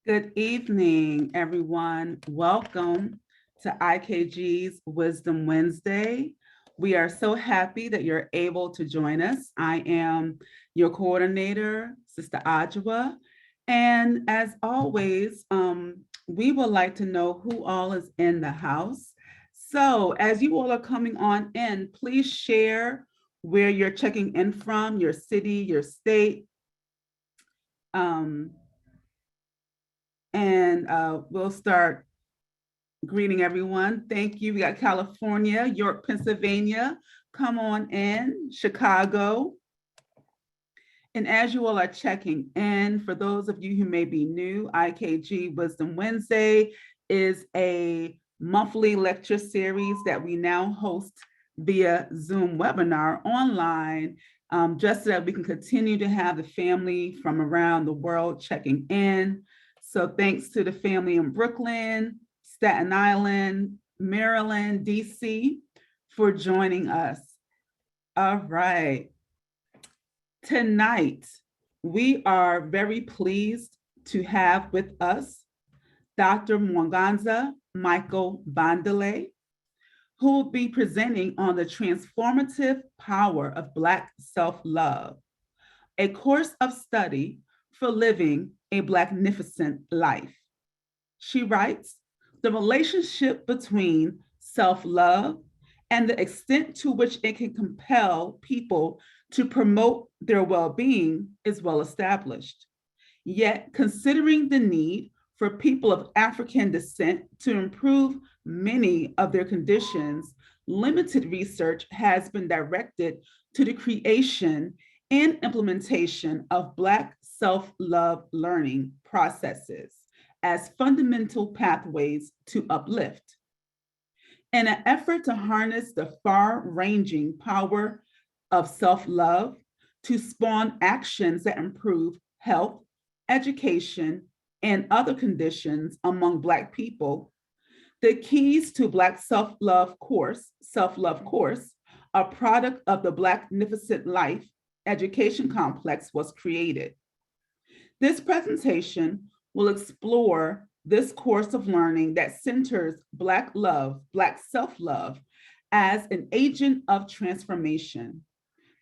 Good evening, everyone. Welcome to IKG's Wisdom Wednesday. We are so happy that you're able to join us. I am your coordinator, Sister Ajwa. And as always, we would like to know who all is in the house. So as you all are coming on in, please share where you're checking in from, your city, your state. Um, and we'll start greeting everyone. Thank you. We got California, York, Pennsylvania. Come on in, Chicago. And as you all are checking in, for those of you who may be new, IKG Wisdom Wednesday is a monthly lecture series that we now host via Zoom webinar online, just so that we can continue to have the family from around the world checking in. So thanks to the family in Brooklyn, Staten Island, Maryland, DC for joining us. All right. Tonight, we are very pleased to have with us Dr. Mwanganza Michael-Bandele, who will be presenting on the transformative power of Black self-love, a course of study for living a Blacknificent life. She writes, the relationship between self-love and the extent to which it can compel people to promote their well-being is well established. Yet, considering the need for people of African descent to improve many of their conditions, limited research has been directed to the creation and implementation of Black self-love learning processes as fundamental pathways to uplift. In an effort to harness the far-ranging power of self-love to spawn actions that improve health, education, and other conditions among Black people, the Keys to Black Self-Love course, a product of the Blacknificent Life education complex, was created. This presentation will explore this course of learning that centers Black love, Black self-love, as an agent of transformation,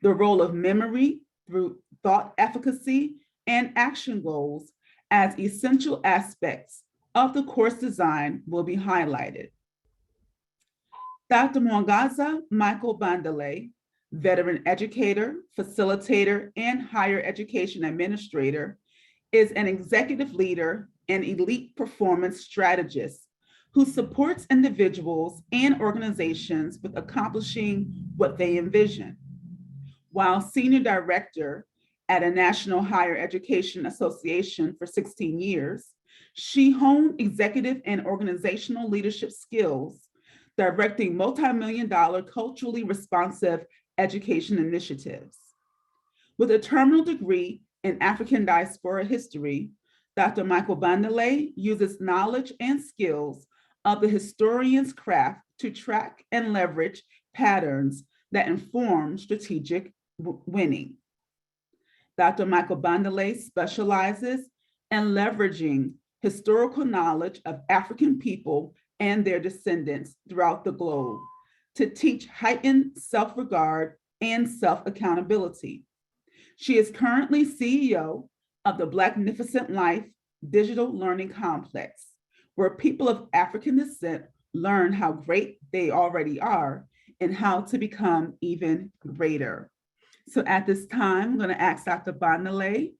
the role of memory through thought efficacy and action goals as essential aspects of the course design will be highlighted. Dr. Mwanganza Michael-Bandele, veteran educator, facilitator, and higher education administrator, is an executive leader and elite performance strategist who supports individuals and organizations with accomplishing what they envision. While senior director at a national higher education association for 16 years, she honed executive and organizational leadership skills, directing multi-million-dollar culturally responsive education initiatives. With a terminal degree in African diaspora history, Dr. Michael-Bandele uses knowledge and skills of the historian's craft to track and leverage patterns that inform strategic winning. Dr. Michael-Bandele specializes in leveraging historical knowledge of African people and their descendants throughout the globe to teach heightened self-regard and self-accountability. She is currently CEO of the Blacknificent Life Digital Learning Complex, where people of African descent learn how great they already are and how to become even greater. So at this time, I'm going to ask Dr. Bandele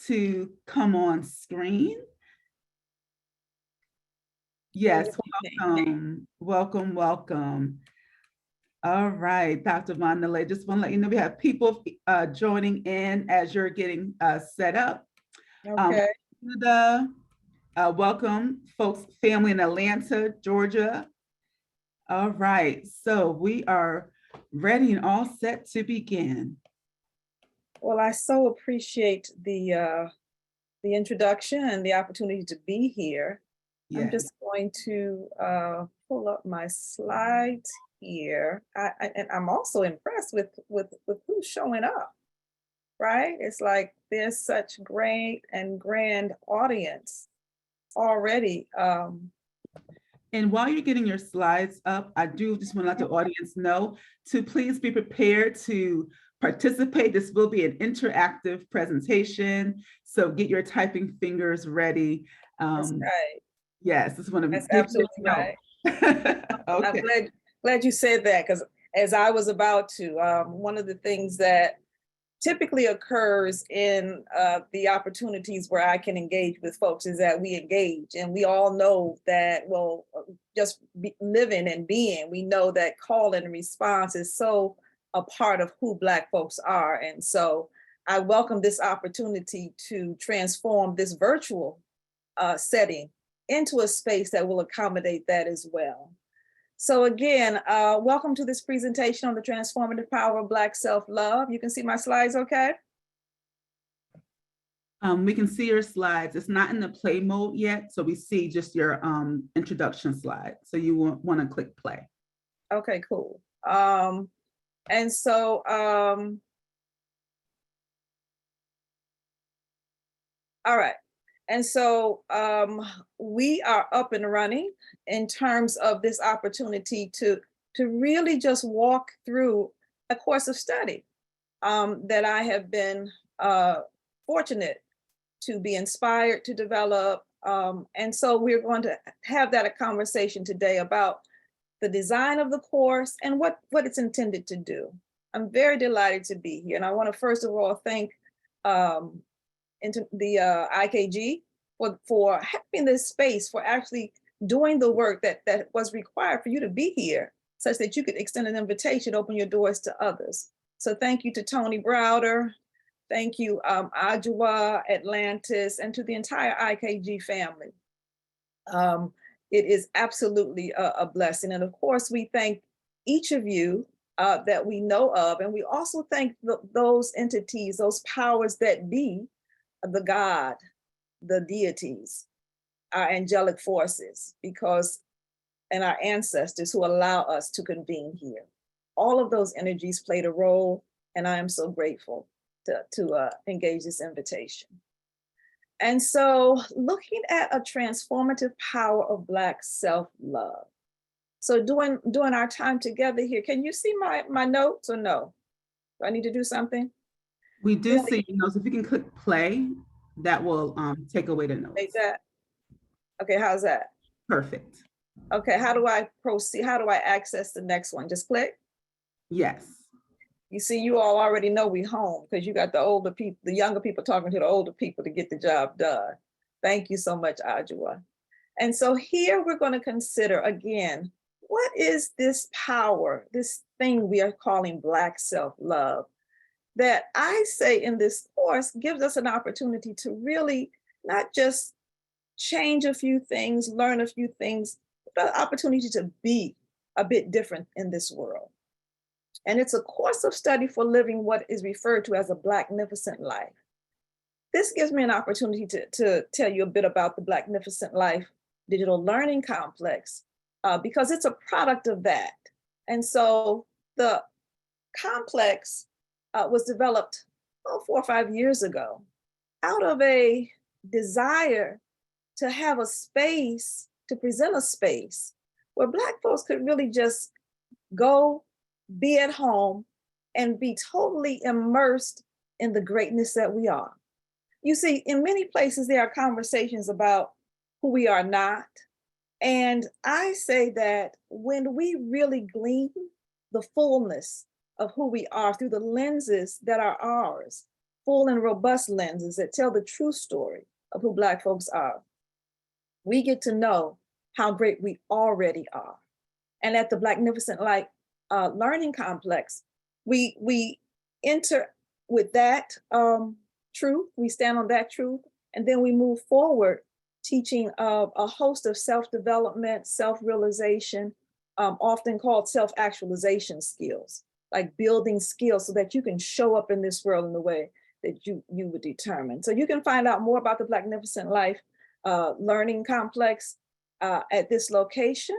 to come on screen. Yes, welcome. All right, Dr. Bandele, just want to let you know we have people joining in as you're getting set up. Okay. Welcome, folks, family in Atlanta, Georgia. All right, so we are ready and all set to begin. Well, I so appreciate the introduction and the opportunity to be here. Yes. I'm just going to pull up my slides here. And I'm also impressed with who's showing up, right? It's like there's such great and grand audience already. And while you're getting your slides up, I do just want to let the audience know to please be prepared to participate. This will be an interactive presentation, so get your typing fingers ready. That's right. Yes, just want to That's give you absolutely a note. right. Okay. I'm glad you said that, because as I was about to, one of the things that typically occurs in the opportunities where I can engage with folks is that we engage, and we all know that, well, just living and being, we know that call and response is so a part of who Black folks are. And so I welcome this opportunity to transform this virtual setting into a space that will accommodate that as well. So again, welcome to this presentation on the transformative power of Black self-love. You can see my slides okay? We can see your slides. It's not in the play mode yet, so we see just your introduction slide. So you want to click play. Okay, cool. And so, all right. And so we are up and running in terms of this opportunity to really just walk through a course of study that I have been fortunate to be inspired to develop. And so we're going to have a conversation today about the design of the course and what it's intended to do. I'm very delighted to be here. And I want to first of all thank into the IKG for having this space, for actually doing the work that was required for you to be here, such that you could extend an invitation, open your doors to others. So thank you to Tony Browder, thank you Ajua, Atlantis, and to the entire IKG family. It is absolutely a blessing. And of course, we thank each of you that we know of, and we also thank those entities, those powers that be, the God, the deities, our angelic forces, and our ancestors who allow us to convene here. All of those energies played a role, and I am so grateful to engage this invitation. And so looking at a transformative power of Black self-love. So during our time together here, can you see my notes or no? Do I need to do something? We do see your notes. If you can click play, that will take away the notes. Like that? Okay, how's that? Perfect. Okay, how do I proceed? How do I access the next one? Just click? Yes. You see, you all already know we home because you got the older people, the younger people talking to the older people to get the job done. Thank you so much, Ajua. And so here we're going to consider again, what is this power, this thing we are calling Black self-love, that I say in this course gives us an opportunity to really not just change a few things, learn a few things, but an opportunity to be a bit different in this world. And it's a course of study for living what is referred to as a Blacknificent life. This gives me an opportunity to tell you a bit about the Blacknificent Life digital learning complex, because it's a product of that. And so the complex was developed 4 or 5 years ago out of a desire to have a space, to present a space where Black folks could really just go, be at home, and be totally immersed in the greatness that we are. You see, in many places, there are conversations about who we are not. And I say that when we really glean the fullness of who we are through the lenses that are ours, full and robust lenses that tell the true story of who Black folks are, we get to know how great we already are. And at the Blacknificent Life Learning Complex, we enter with that truth, we stand on that truth, and then we move forward teaching a host of self-development, self-realization, often called self-actualization skills, like building skills so that you can show up in this world in the way that you would determine. So you can find out more about the Blacknificent Life Learning Complex at this location,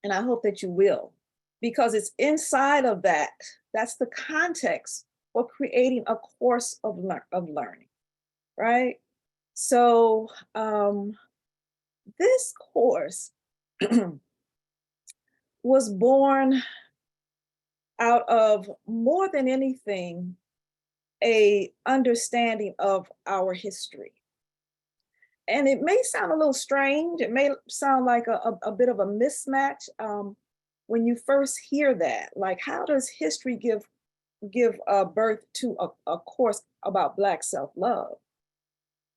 and I hope that you will, because it's inside of that. That's the context for creating a course of learning, right? So this course was born out of, more than anything, a understanding of our history. And it may sound a little strange. It may sound like a bit of a mismatch when you first hear that. Like, how does history give birth to a course about Black self-love?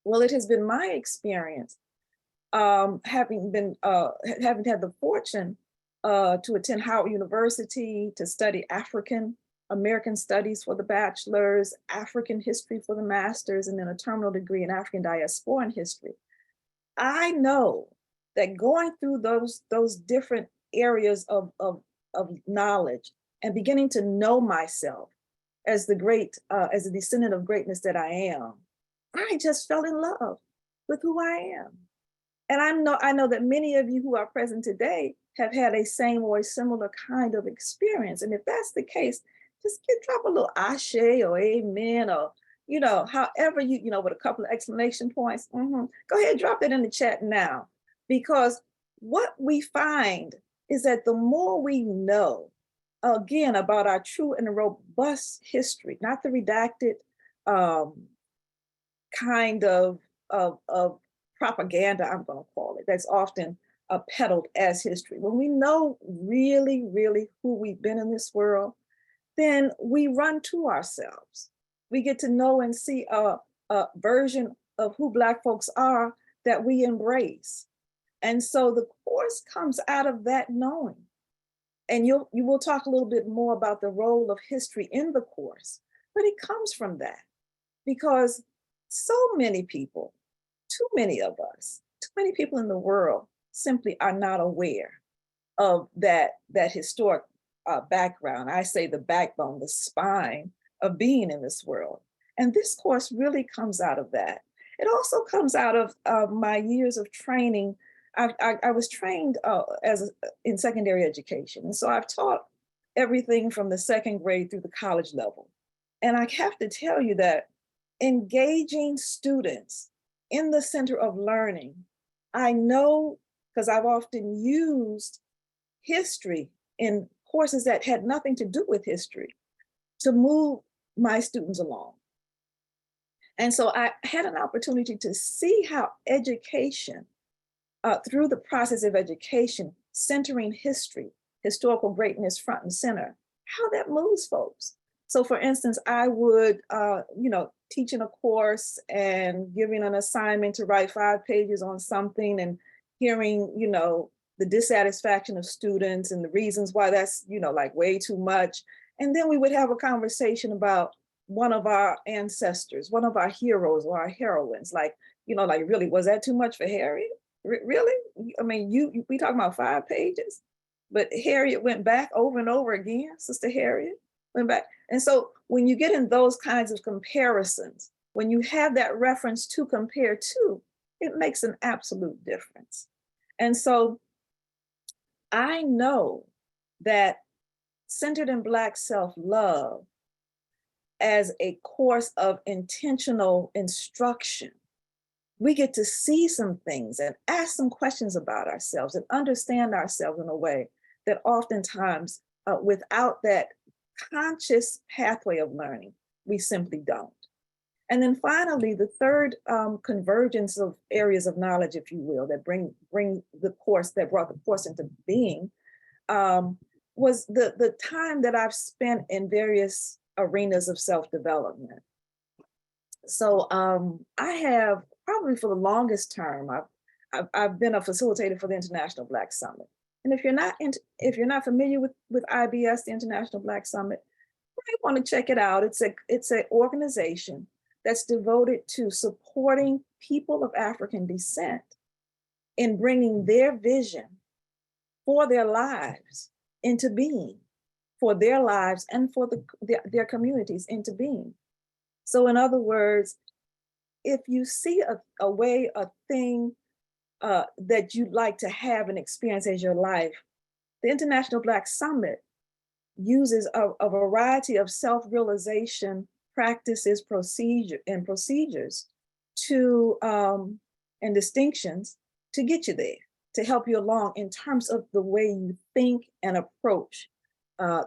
Well, it has been my experience, having had the fortune to attend Howard University to study African American studies for the bachelor's, African history for the master's, and then a terminal degree in African diasporan history. I know that going through those different areas of knowledge and beginning to know myself as as a descendant of greatness that I am, I just fell in love with who I am. And I know that many of you who are present today have had a same or a similar kind of experience. And if that's the case, just drop a little ashe or amen, or, however with a couple of exclamation points. Go ahead, drop that in the chat now. Because what we find is that the more we know, again, about our true and robust history, not the redacted kind of propaganda, I'm going to call it, that's often peddled as history. When we know really, really who we've been in this world, then we run to ourselves. We get to know and see a version of who Black folks are that we embrace. And so the course comes out of that knowing. And you will talk a little bit more about the role of history in the course, but it comes from that, because so many people, too many of us, too many people in the world simply are not aware of that historic background. I say the backbone, the spine of being in this world. And this course really comes out of that. It also comes out of my years of training. I was trained in secondary education. And so I've taught everything from the second grade through the college level. And I have to tell you that engaging students in the center of learning, I know, because I've often used history in courses that had nothing to do with history to move my students along. And so I had an opportunity to see how education, through the process of education, centering history, historical greatness front and center, how that moves folks. So for instance, I would, teaching a course and giving an assignment to write 5 pages on something and hearing, the dissatisfaction of students and the reasons why that's, like way too much. And then we would have a conversation about one of our ancestors, one of our heroes or our heroines, like really, was that too much for Harriet? Really? I mean, we talking about 5 pages, but Harriet went back over and over again. Sister Harriet went back. And so when you get in those kinds of comparisons, when you have that reference to compare to, it makes an absolute difference. And so I know that Centered in Black Self-Love as a course of intentional instruction, we get to see some things and ask some questions about ourselves and understand ourselves in a way that oftentimes without that conscious pathway of learning, we simply don't. And then finally, the third convergence of areas of knowledge, if you will, that bring the course, that brought the course into being, was the time that I've spent in various arenas of self-development. So I have probably for the longest term, I've been a facilitator for the International Black Summit. And if you're not familiar with IBS, the International Black Summit, you might want to check it out. It's an organization that's devoted to supporting people of African descent in bringing their vision for their lives into being, for their lives and for their communities into being. So in other words, if you see a way, a thing that you'd like to have and experience as your life, the International Black Summit uses a variety of self-realization practices, procedures to and distinctions to get you there, to help you along in terms of the way you think and approach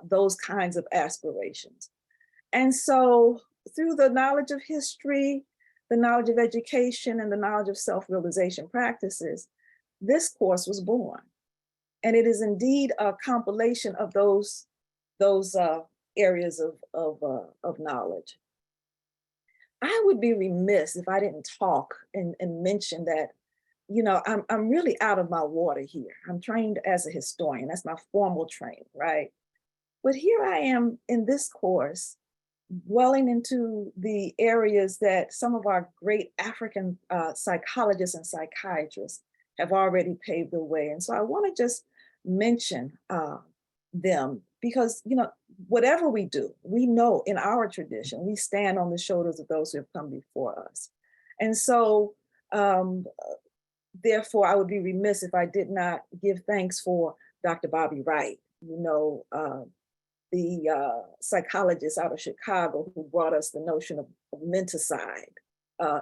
those kinds of aspirations. And so through the knowledge of history, the knowledge of education, and the knowledge of self-realization practices, this course was born. And it is indeed a compilation of those areas of knowledge. I would be remiss if I didn't talk and mention that, you know, I'm really out of my water here. I'm trained as a historian. That's my formal training, right? But here I am in this course, dwelling into the areas that some of our great African psychologists and psychiatrists have already paved the way. And so I want to just mention them because, you know, whatever we do, we know in our tradition, we stand on the shoulders of those who have come before us. And so, therefore, I would be remiss if I did not give thanks for Dr. Bobby Wright, you know, the psychologist out of Chicago who brought us the notion of menticide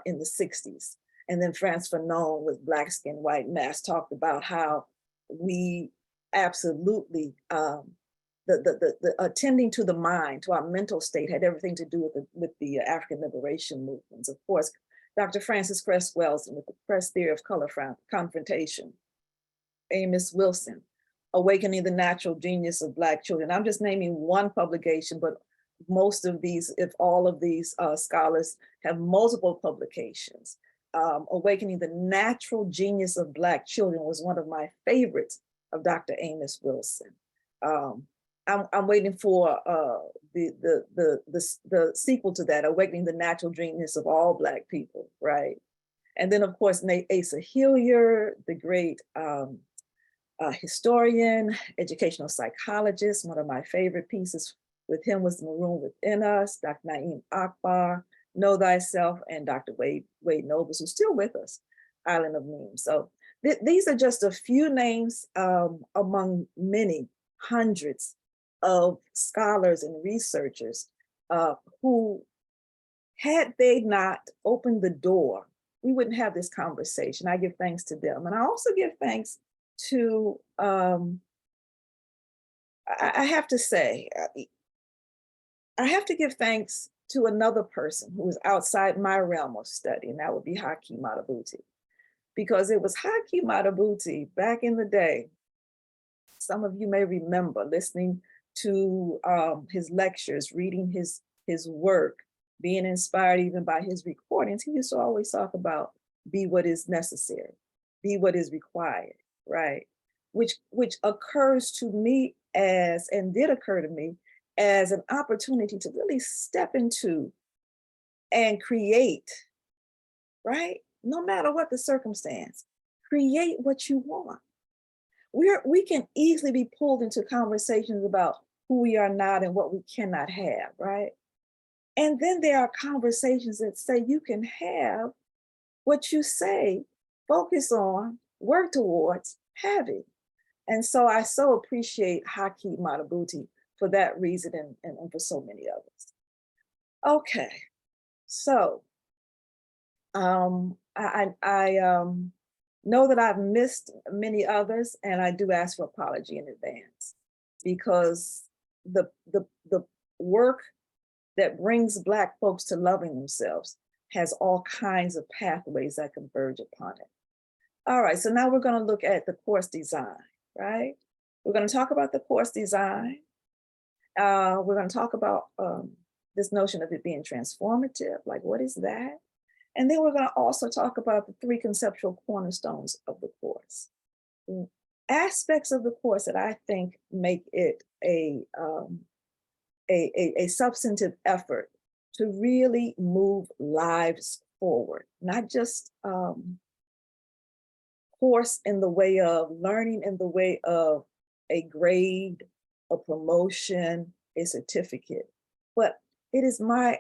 in the 60s. And then Frantz Fanon with Black Skin, White Mask talked about how we absolutely, the attending to the mind, to our mental state had everything to do with the African liberation movements. Of course, Dr. Francis Cress Welsing with the press theory of color confrontation, Amos Wilson, Awakening the Natural Genius of Black Children. I'm just naming one publication, but most of these, if all of these scholars have multiple publications. Awakening the Natural Genius of Black Children was one of my favorites of Dr. Amos Wilson. I'm waiting for the sequel to that, Awakening the Natural Genius of All Black People, right? And then of course, Asa Hilliard, the great historian, educational psychologist. One of my favorite pieces with him was The Maroon Within Us, Dr. Naeem Akbar, Know Thyself, and Dr. Wade Nobles, who's still with us, Island of Neem. So these are just a few names among many hundreds of scholars and researchers who, had they not opened the door, we wouldn't have this conversation. I give thanks to them. And I also give thanks to, I have to say, I have to give thanks to another person who is outside my realm of study, and that would be Haki Madhubuti. Because it was Haki Madhubuti back in the day, some of you may remember listening to his lectures, reading his work, being inspired even by his recordings. He used to always talk about be what is necessary, be what is required, right? Which occurs to me as, and did occur to me, as an opportunity to really step into and create, right? No matter what the circumstance, create what you want. We can easily be pulled into conversations about who we are not and what we cannot have, right? And then there are conversations that say you can have what you say, focus on, work towards having. And so I so appreciate Haki Madhubuti for that reason and for so many others. Okay, so I know that I've missed many others, and I do ask for apology in advance because the work that brings Black folks to loving themselves has all kinds of pathways that converge upon it. All right, so now we're going to look at the course design, right? We're going to talk about the course design. We're going to talk about this notion of it being transformative, like what is that? And then we're going to also talk about the 3 conceptual cornerstones of the course. Aspects of the course that I think make it a substantive effort to really move lives forward, not just course in the way of learning, in the way of a grade, a promotion, a certificate, but it is my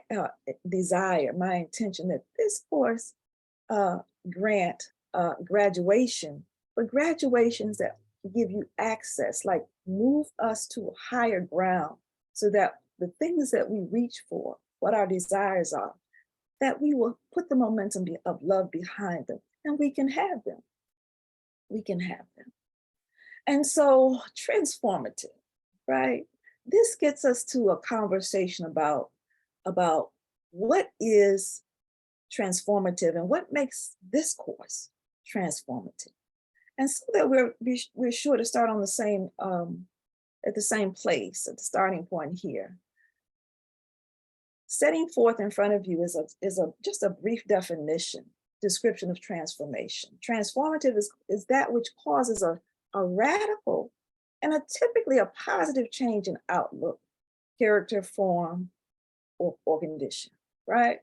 desire, my intention that this course grant graduation, but graduations that give you access, like move us to a higher ground so that the things that we reach for, what our desires are, that we will put the momentum of love behind them and we can have them. we can have them. And so transformative, right? This gets us to a conversation about what is transformative and what makes this course transformative. And so that we're sure to start on the same at the same place, at the starting point here. Setting forth in front of you is just a brief description of transformation. Transformative is that which causes a radical and typically a positive change in outlook, character, form, or condition, right?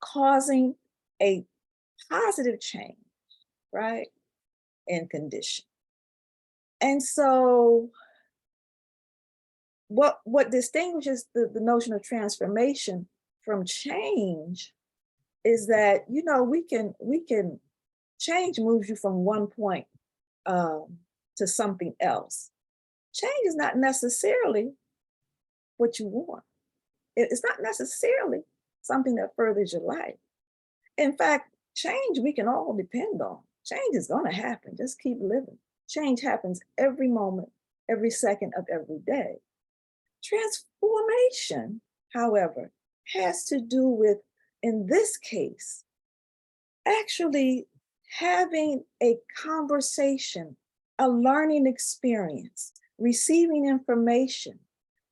Causing a positive change, right, in condition. And so what distinguishes the notion of transformation from change is that, you know, we can change moves you from one point to something else. Change is not necessarily what you want. It's not necessarily something that furthers your life. In fact, change we can all depend on. Change is going to happen. Just keep living. Change happens every moment, every second of every day. Transformation, however, has to do with, in this case, actually having a conversation, a learning experience, receiving information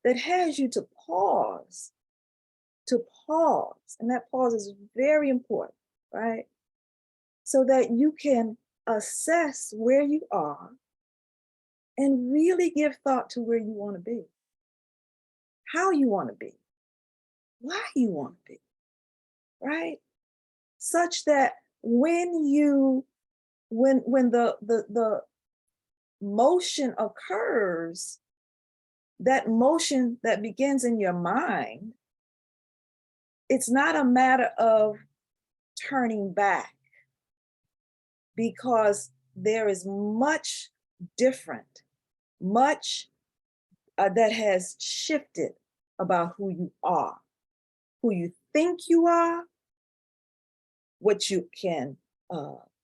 that has you to pause, and that pause is very important, right? So that you can assess where you are and really give thought to where you want to be, how you want to be, why you want to be, right? Such that when the motion occurs, that motion that begins in your mind, it's not a matter of turning back, because there is much different, much that has shifted about who you are, who you think you are, what you can,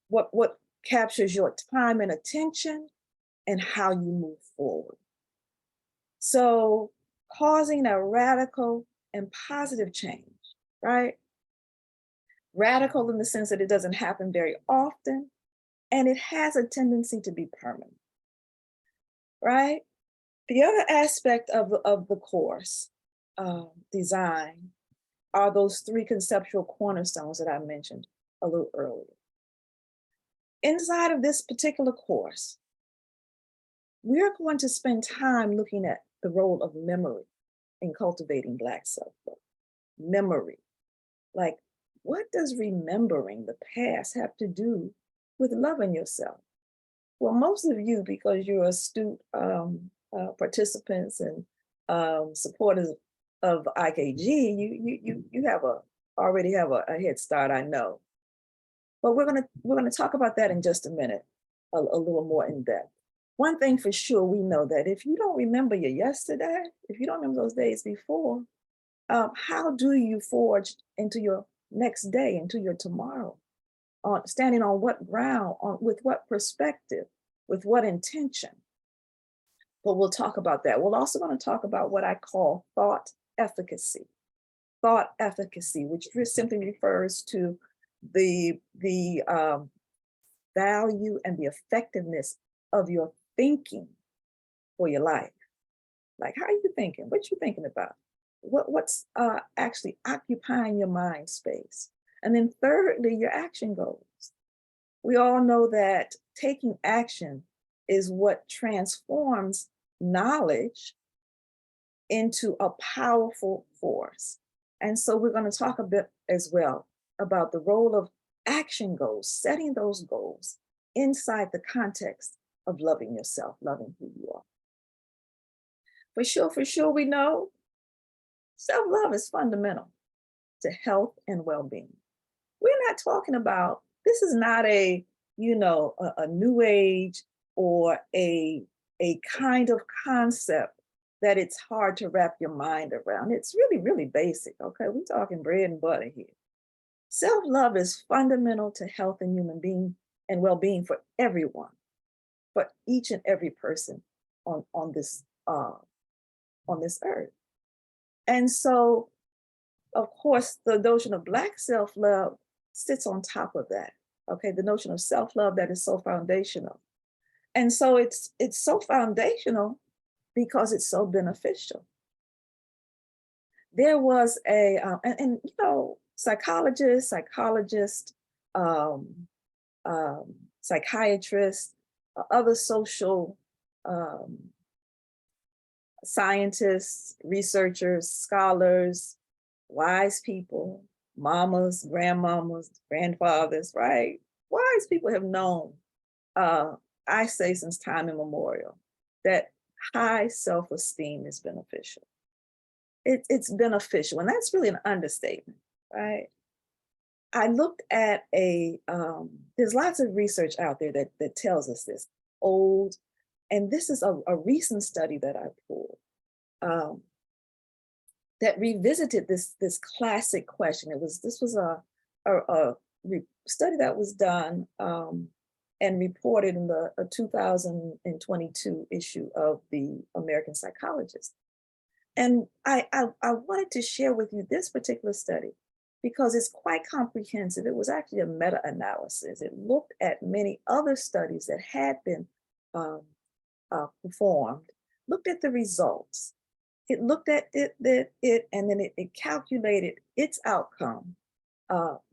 what captures your time and attention, and how you move forward. So causing a radical and positive change, right? Radical in the sense that it doesn't happen very often, and it has a tendency to be permanent, right? The other aspect of the course design are those three conceptual cornerstones that I mentioned a little earlier. Inside of this particular course, we're going to spend time looking at the role of memory in cultivating Black self-worth. Memory, like, what does remembering the past have to do with loving yourself? Well, most of you, because you're astute participants and supporters of IKG, you already have a head start, I know. But we're gonna talk about that in just a minute, a little more in depth. One thing for sure, we know that if you don't remember your yesterday, if you don't remember those days before, how do you forge into your next day, into your tomorrow? Standing on what ground, with what perspective, with what intention? But we'll talk about that. We're also going to talk about what I call thought efficacy. Thought efficacy, which simply refers to the value and the effectiveness of your thinking for your life. Like, how are you thinking? What you thinking about? What's actually occupying your mind space? And then thirdly, your action goals. We all know that taking action is what transforms knowledge into a powerful force. And so we're going to talk a bit as well about the role of action goals, setting those goals inside the context of loving yourself, loving who you are. For sure, we know self-love is fundamental to health and well-being. We're not talking about, this is not a new age or a kind of concept that it's hard to wrap your mind around. It's really, really basic, okay? We're talking bread and butter here. Self-love is fundamental to health and and well-being for everyone, for each and every person on this earth. And so, of course, the notion of Black self-love sits on top of that. Okay, the notion of self-love that is so foundational. And so it's so foundational because it's so beneficial. There was and you know, psychologists, psychiatrists, other social scientists, researchers, scholars, wise people, mamas, grandmamas, grandfathers, right? Wise people have known, I say since time immemorial, that high self-esteem is beneficial. It's beneficial, and that's really an understatement, right? I looked at there's lots of research out there that tells us this, old, and this is a recent study that I pulled that revisited this classic question. This was a study that was done and reported in the 2022 issue of the American Psychologist. And I wanted to share with you this particular study because it's quite comprehensive. It was actually a meta-analysis. It looked at many other studies that had been performed, looked at the results. It looked at it and then it calculated its outcome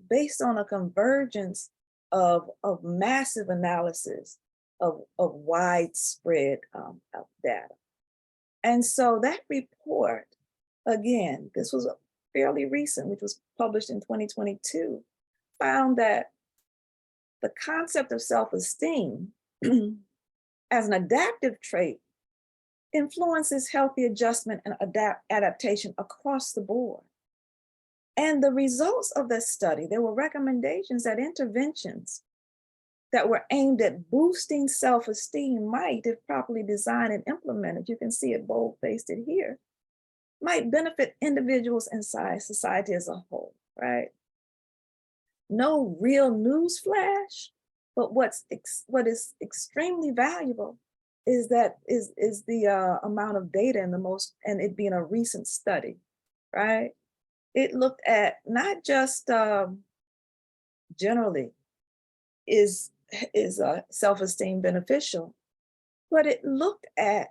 based on a convergence of massive analysis of widespread data. And so that report, again, this was fairly recent, which was published in 2022, found that the concept of self-esteem as an adaptive trait influences healthy adjustment and adaptation across the board. And the results of this study, there were recommendations that interventions that were aimed at boosting self-esteem might, if properly designed and implemented, you can see it bold-faced here, might benefit individuals and society as a whole, right? No real news flash, but what is extremely valuable is the amount of data and it being a recent study, right? It looked at not just generally is self-esteem beneficial, but it looked at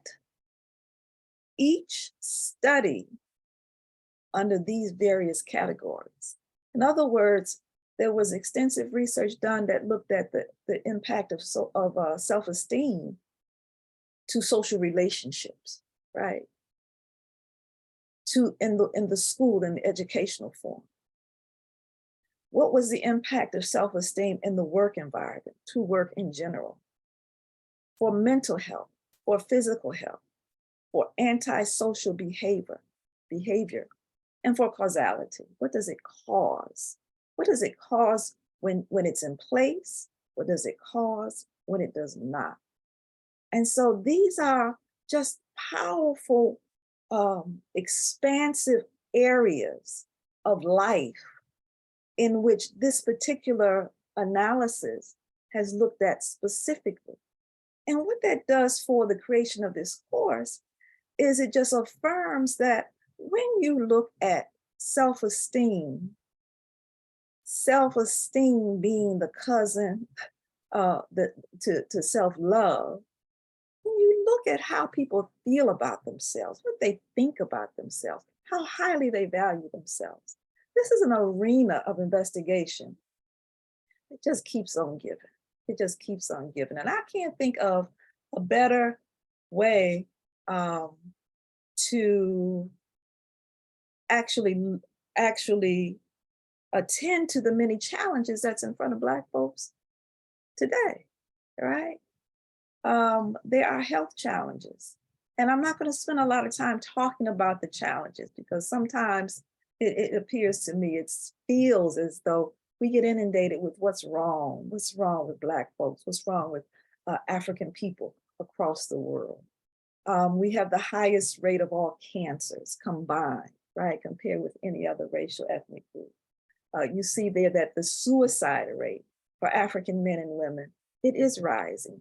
each study under these various categories. In other words, there was extensive research done that looked at the impact of self-esteem to social relationships, right? In the school and the educational form. What was the impact of self-esteem in the work environment, to work in general, for mental health, for physical health, for antisocial behavior, and for causality? What does it cause? What does it cause when it's in place? What does it cause when it does not? And so these are just powerful, expansive areas of life in which this particular analysis has looked at specifically. And what that does for the creation of this course is it just affirms that when you look at self-esteem being the cousin to self-love, when you look at how people feel about themselves, what they think about themselves, how highly they value themselves, this is an arena of investigation. It just keeps on giving. It just keeps on giving. And I can't think of a better way to actually attend to the many challenges that's in front of Black folks today, right? There are health challenges. And I'm not going to spend a lot of time talking about the challenges because sometimes it appears to me, it feels as though we get inundated with what's wrong with Black folks, what's wrong with African people across the world. We have the highest rate of all cancers combined, right, compared with any other racial ethnic group. You see there that the suicide rate for African men and women. It is rising.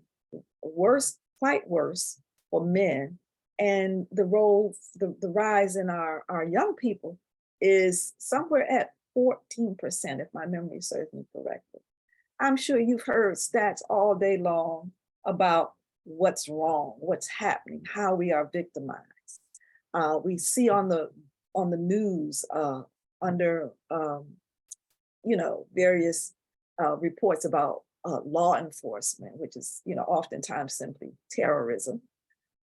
Worse, quite worse for men. And the rise in our young people is somewhere at 14%, if my memory serves me correctly. I'm sure you've heard stats all day long about what's wrong, what's happening, how we are victimized. We see on the news under various reports about law enforcement, which is oftentimes simply terrorism,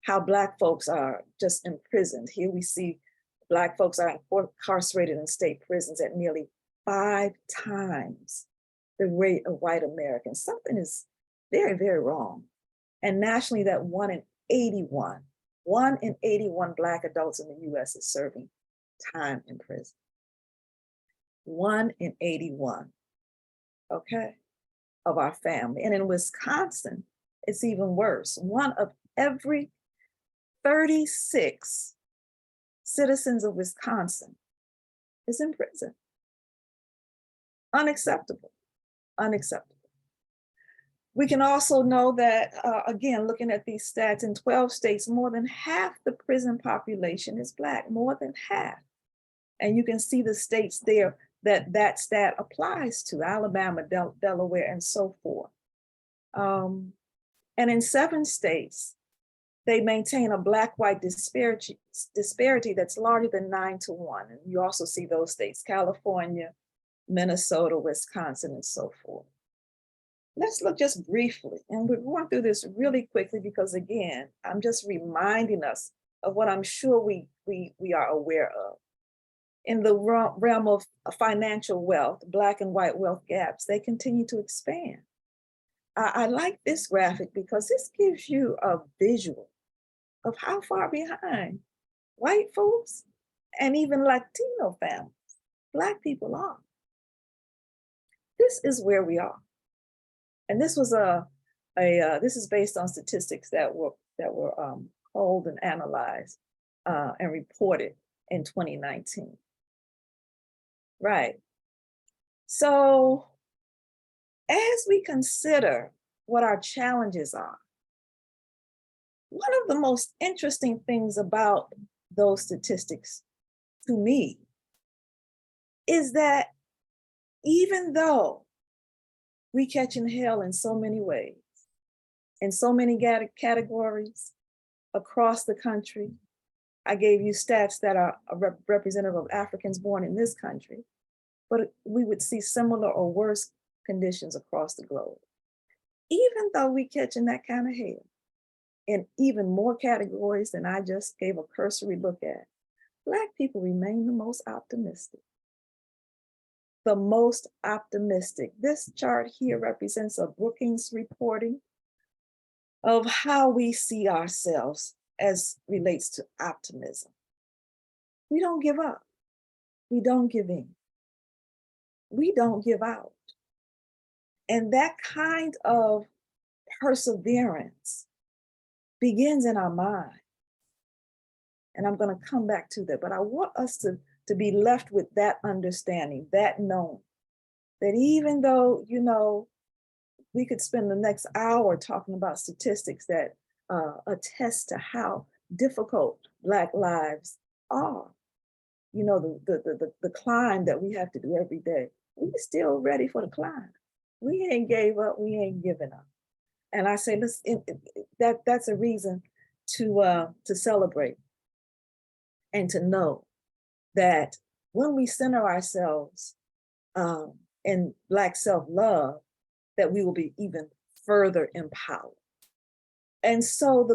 how Black folks are just imprisoned. Here we see Black folks are incarcerated in state prisons at nearly 5 times the rate of white Americans. Something is very, very wrong. And nationally, that 1 in 81 Black adults in the US is serving time in prison. 1 in 81, okay, of our family. And in Wisconsin, it's even worse. 1 of every 36 citizens of Wisconsin is in prison. Unacceptable, unacceptable. We can also know that, again, looking at these stats, in 12 states, more than half the prison population is Black, more than half. And you can see the states there that stat applies to: Alabama, Delaware, and so forth. And in 7 states, they maintain a Black-white disparity that's larger than 9-to-1. And you also see those states: California, Minnesota, Wisconsin, and so forth. Let's look just briefly, and we're going through this really quickly because, again, I'm just reminding us of what I'm sure we are aware of. In the realm of financial wealth, Black and white wealth gaps, they continue to expand. I like this graphic because this gives you a visual of how far behind white folks and even Latino families, Black people are. This is where we are. And this was this is based on statistics that were culled and analyzed and reported in 2019. Right. So as we consider what our challenges are, one of the most interesting things about those statistics to me is that even though we catching hell in so many ways, in so many categories across the country, I gave you stats that are representative of Africans born in this country, but we would see similar or worse conditions across the globe. Even though we catching that kind of hell in even more categories than I just gave a cursory look at, Black people remain the most optimistic. The most optimistic. This chart here represents a Brookings reporting of how we see ourselves as relates to optimism. We don't give up. We don't give in. We don't give out. And that kind of perseverance begins in our mind. And I'm going to come back to that, but I want us to be left with that understanding, that knowing, that even though, we could spend the next hour talking about statistics that attest to how difficult Black lives are, the climb that we have to do every day, we're still ready for the climb. We ain't gave up, we ain't given up. And I say, that's a reason to celebrate and to know that when we center ourselves in Black self-love, that we will be even further empowered. And so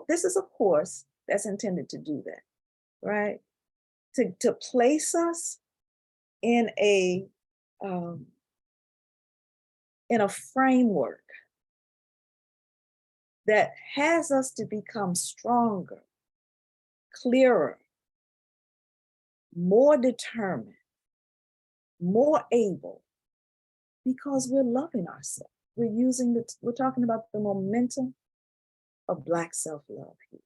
this is a course that's intended to do that, right? To place us in a framework that has us to become stronger, clearer, more determined, more able, because we're loving ourselves. We're talking about the momentum of Black self-love here.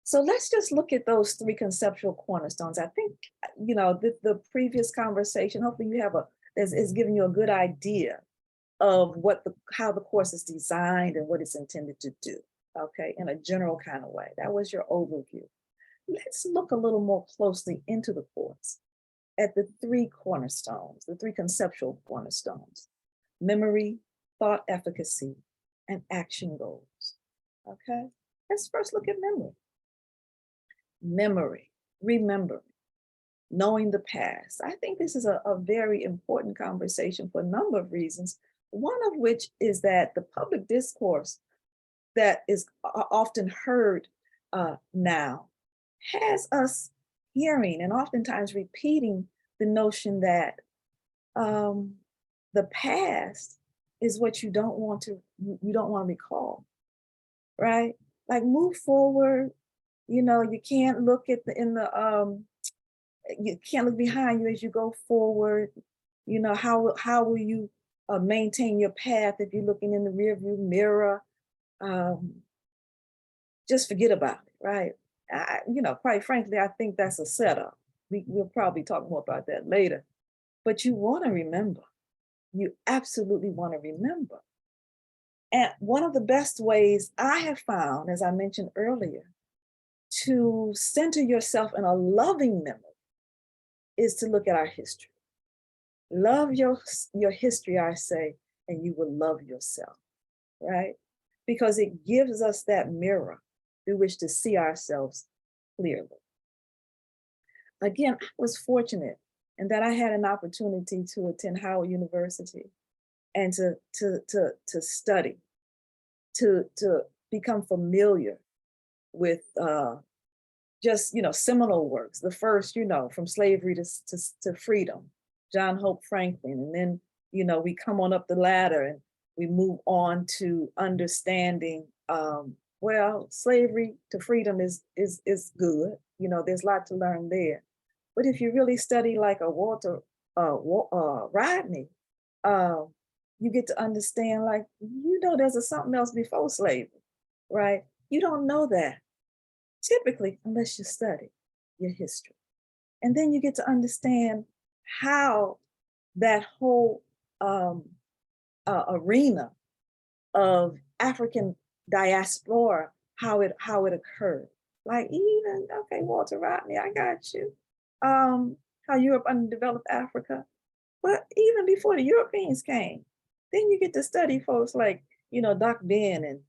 So let's just look at those 3 conceptual cornerstones. I think, the previous conversation, hopefully you have It's giving you a good idea of how the course is designed and what it's intended to do, okay, in a general kind of way. That was your overview. Let's look a little more closely into the course at the three cornerstones, the three conceptual cornerstones: memory, thought efficacy, and action goals, okay? Let's first look at memory. Memory, remembering, knowing the past. I think this is a very important conversation for a number of reasons, one of which is that the public discourse that is often heard now has us hearing and oftentimes repeating the notion that the past is what you don't want to recall, right? Like, move forward. You can't look you can't look behind you as you go forward. How will you maintain your path if you're looking in the rearview mirror? Just forget about it, right? Quite frankly, I think that's a setup. We'll probably talk more about that later. But you want to remember. You absolutely want to remember. And one of the best ways I have found, as I mentioned earlier, to center yourself in a loving memory is to look at our history. Love your history, I say, and you will love yourself, right? Because it gives us that mirror through which to see ourselves clearly. Again, I was fortunate in that I had an opportunity to attend Howard University and to study, to become familiar with just seminal works. The first, From Slavery to Freedom, John Hope Franklin, and then we come on up the ladder and we move on to understanding. Slavery to freedom is good. There's a lot to learn there. But if you really study like a Walter Rodney, you get to understand, like, there's something else before slavery, right? You don't know that typically unless you study your history. And then you get to understand how that whole arena of African diaspora, how it occurred. Like, even, okay, Walter Rodney, I got you. How Europe underdeveloped Africa. But even before the Europeans came, then you get to study folks like, Doc Ben and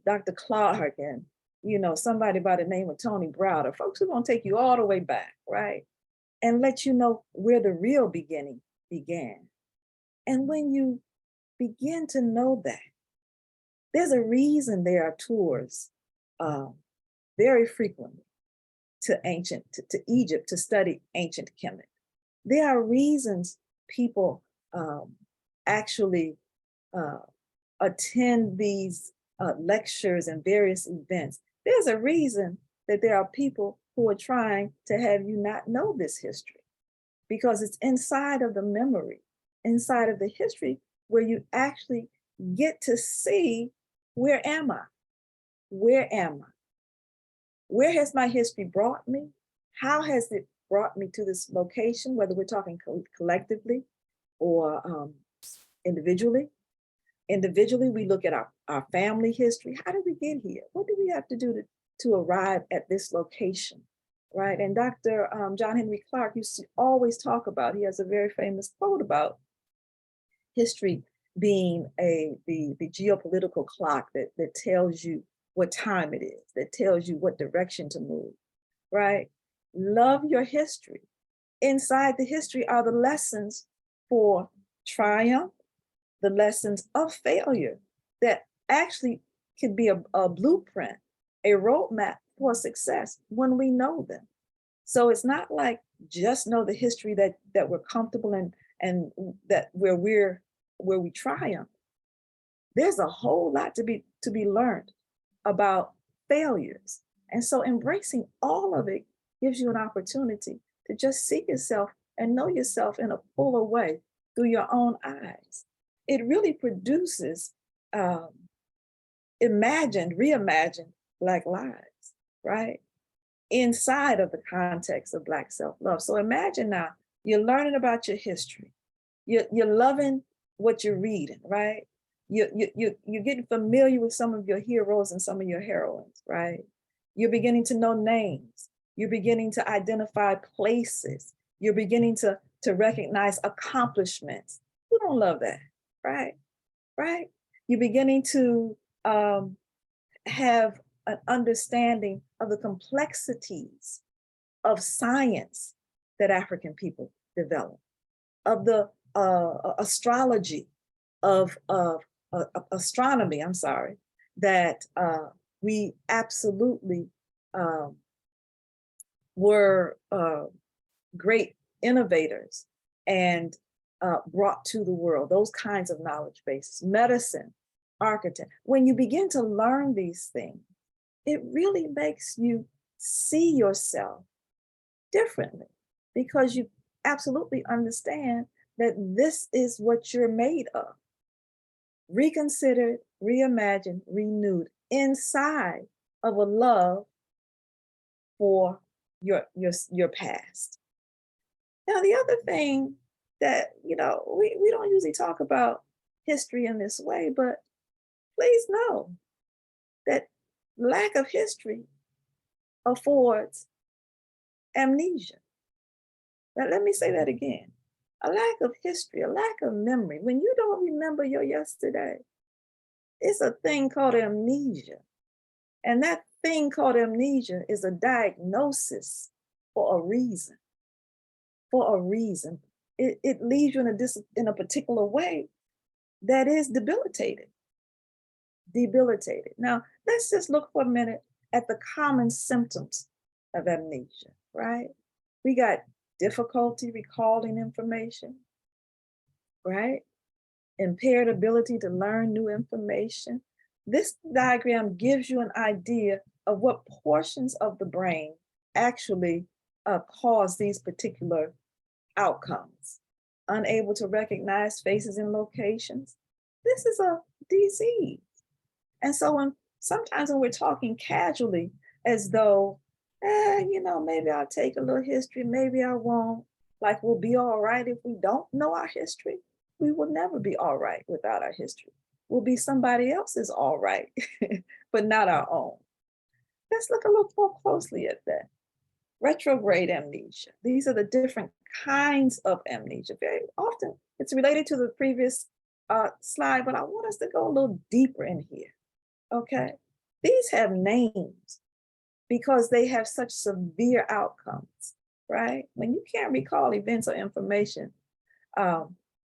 Dr. Clark and, somebody by the name of Tony Browder, folks who are going to take you all the way back, right? And let you know where the real beginning began. And when you begin to know that, there's a reason there are tours very frequently to Egypt to study ancient Kemet. There are reasons people actually attend these lectures and various events. There's a reason that there are people who are trying to have you not know this history, because it's inside of the memory, inside of the history, where you actually get to see, where am I? Where am I? Where has my history brought me? How has it brought me to this location, whether we're talking collectively or individually? Individually, we look at our family history. How did we get here? What do we have to do to arrive at this location, right? And Dr. John Henry Clark used to always talk about, he has a very famous quote about history being the geopolitical clock that tells you what time it is, that tells you what direction to move, right? Love your history. Inside the history are the lessons for triumph, the lessons of failure that actually could be a blueprint, a roadmap for success when we know them. So it's not like just know the history that we're comfortable in and that where we triumph. There's a whole lot to be learned about failures. And so embracing all of it gives you an opportunity to just see yourself and know yourself in a fuller way through your own eyes. It really produces reimagined Black lives, right? Inside of the context of Black self-love. So imagine now, you're learning about your history. You're loving what you're reading, right? You're getting familiar with some of your heroes and some of your heroines, right? You're beginning to know names. You're beginning to identify places. You're beginning to recognize accomplishments. Who don't love that, right? Right? You're beginning to have an understanding of the complexities of science that African people develop, of the astrology, of astronomy, I'm sorry, that we absolutely were great innovators and brought to the world, those kinds of knowledge bases, medicine, architect. When you begin to learn these things, it really makes you see yourself differently because you absolutely understand that this is what you're made of. Reconsidered, reimagined, renewed inside of a love for your past. Now, the other thing that, we don't usually talk about history in this way, but please know that lack of history affords amnesia. Now, let me say that again. A lack of history, a lack of memory. When you don't remember your yesterday, it's a thing called amnesia. And that thing called amnesia is a diagnosis for a reason. For a reason. It leaves you in a particular way that is debilitated. Debilitated. Now, let's just look for a minute at the common symptoms of amnesia, right? We got difficulty recalling information, right? Impaired ability to learn new information. This diagram gives you an idea of what portions of the brain actually cause these particular outcomes. Unable to recognize faces and locations. This is a disease. And so sometimes when we're talking casually, as though, maybe I'll take a little history, maybe I won't, like we'll be all right if we don't know our history. We will never be all right without our history. We'll be somebody else's all right, but not our own. Let's look a little more closely at that. Retrograde amnesia. These are the different kinds of amnesia. Very often it's related to the previous slide, but I want us to go a little deeper in here, okay? These have names because they have such severe outcomes, right? When you can't recall events or information,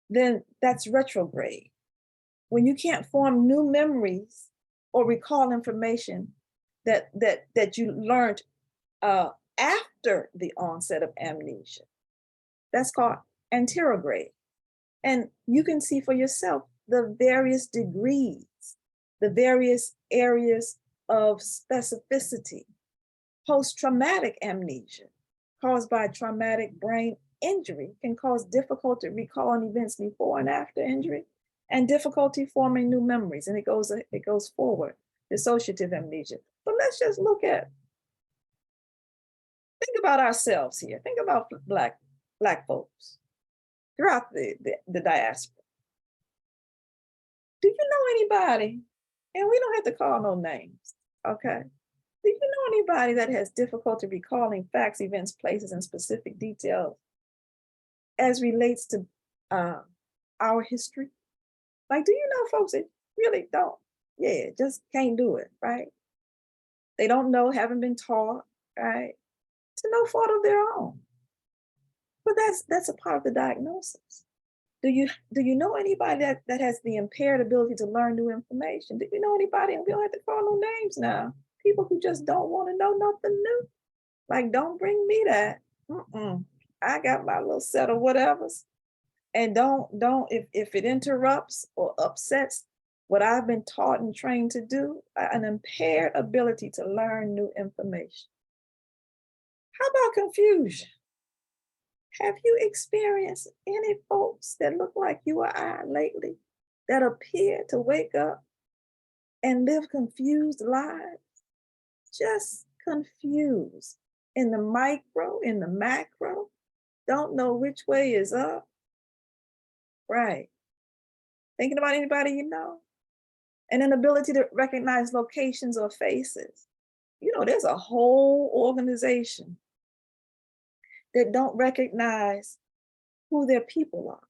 then that's retrograde. When you can't form new memories or recall information that you learned after the onset of amnesia, that's called anterograde. And you can see for yourself the various degrees, the various areas of specificity. Post-traumatic amnesia caused by traumatic brain injury can cause difficulty recalling events before and after injury and difficulty forming new memories. And it goes forward, dissociative amnesia. But let's just think about ourselves here. Think about Black folks throughout the diaspora. Do you know anybody, and we don't have to call no names, okay? Do you know anybody that has difficulty recalling facts, events, places, and specific details as relates to our history? Like, do you know folks that really don't? Yeah, just can't do it, right? They don't know, haven't been taught, right? To no fault of their own. But that's a part of the diagnosis. Do you know anybody that has the impaired ability to learn new information? Do you know anybody, and we don't have to call no names now, people who just don't want to know nothing new? Like, don't bring me that. I got my little set of whatevers. And don't if it interrupts or upsets what I've been taught and trained to do, an impaired ability to learn new information. How about confusion? Have you experienced any folks that look like you or I lately that appear to wake up and live confused lives? Just confused in the micro, in the macro, don't know which way is up, right? Thinking about anybody you know? And an ability to recognize locations or faces. You know, there's a whole organization that don't recognize who their people are,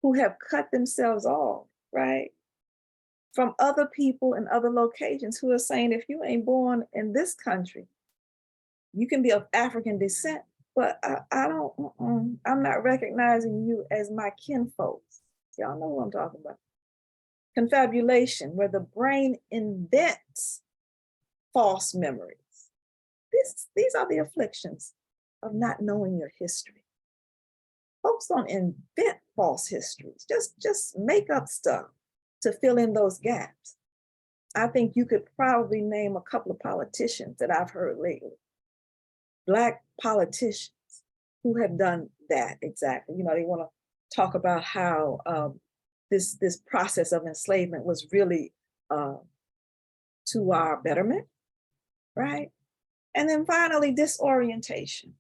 who have cut themselves off, right? From other people in other locations who are saying, if you ain't born in this country, you can be of African descent, but I'm not recognizing you as my kinfolks. Y'all know what I'm talking about. Confabulation, where the brain invents false memories. These are the afflictions of not knowing your history. Folks don't invent false histories, just make up stuff to fill in those gaps. I think you could probably name a couple of politicians that I've heard lately, Black politicians who have done that exactly. You know, they want to talk about how this process of enslavement was really to our betterment, right? And then finally, disorientation.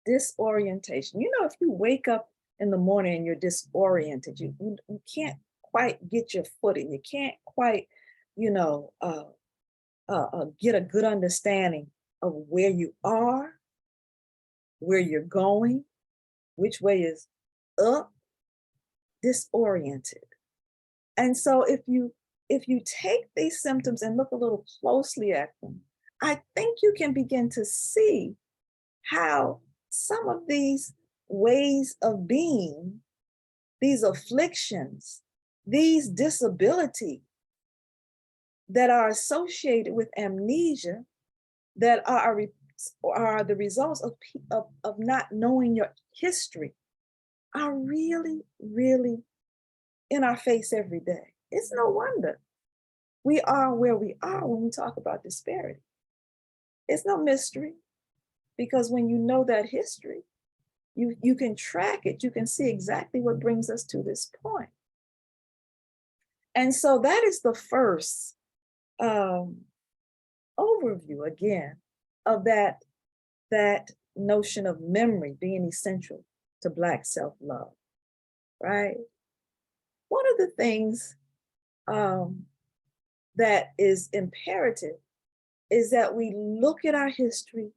Disorientation. You know, if you wake up in the morning and you're disoriented, you can't quite get your footing. You can't quite, you know, get a good understanding of where you are, where you're going, which way is up, disoriented. And so if you take these symptoms and look a little closely at them, I think you can begin to see how some of these ways of being, these afflictions, these disabilities that are associated with amnesia, that are the results of not knowing your history, are really, really in our face every day. It's no wonder we are where we are when we talk about disparity. It's no mystery, because when you know that history, you can track it, you can see exactly what brings us to this point. And so that is the first overview, again, of that notion of memory being essential to Black self-love, right? One of the things that is imperative is that we look at our history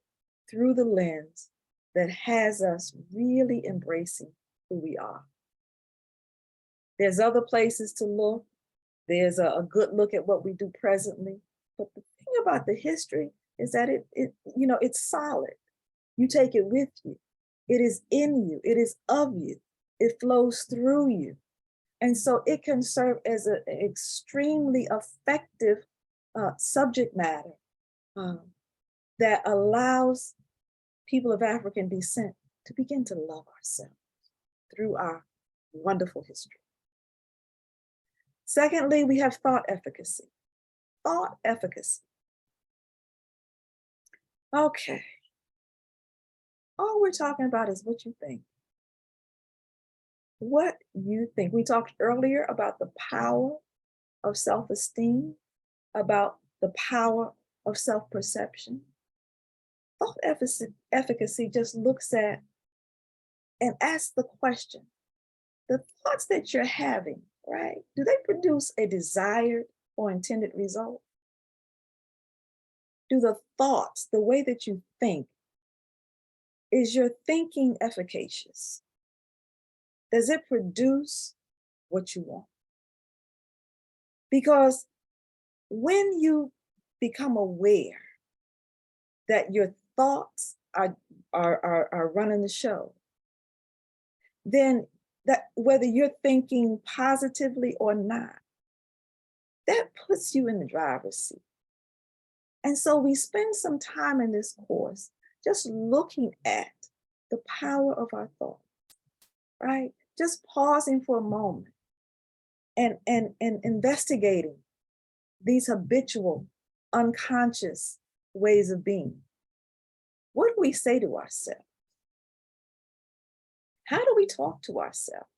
through the lens that has us really embracing who we are. There's other places to look. There's a good look at what we do presently. But the thing about the history is that it's solid. You take it with you. It is in you. It is of you. It flows through you. And so it can serve as an extremely effective subject matter that allows people of African descent to begin to love ourselves through our wonderful history. Secondly, we have thought efficacy. Thought efficacy. Okay. All we're talking about is what you think. What you think. We talked earlier about the power of self-esteem, about the power of self-perception. Thought efficacy just looks at and asks the question, the thoughts that you're having, right? Do they produce a desired or intended result? Do the thoughts, the way that you think, is your thinking efficacious? Does it produce what you want? Because when you become aware that your thoughts are running the show, then that whether you're thinking positively or not, that puts you in the driver's seat. And so we spend some time in this course just looking at the power of our thoughts, right? Just pausing for a moment and investigating these habitual, unconscious ways of being. What do we say to ourselves? How do we talk to ourselves?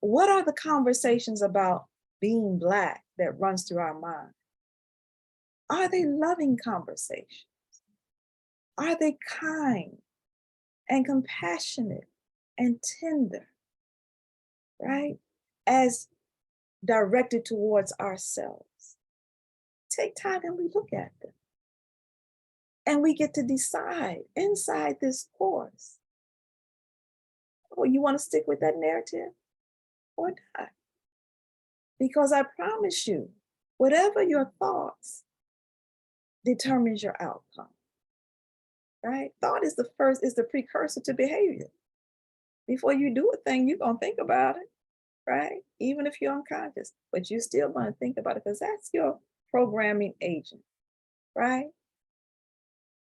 What are the conversations about being Black that runs through our mind? Are they loving conversations? Are they kind and compassionate and tender, right? As directed towards ourselves. Take time and we look at them. And we get to decide inside this course, oh, you want to stick with that narrative or not? Because I promise you, whatever your thoughts determines your outcome, right? Thought is the precursor to behavior. Before you do a thing, you're going to think about it, right? Even if you're unconscious, but you're still going to think about it because that's your programming agent, right?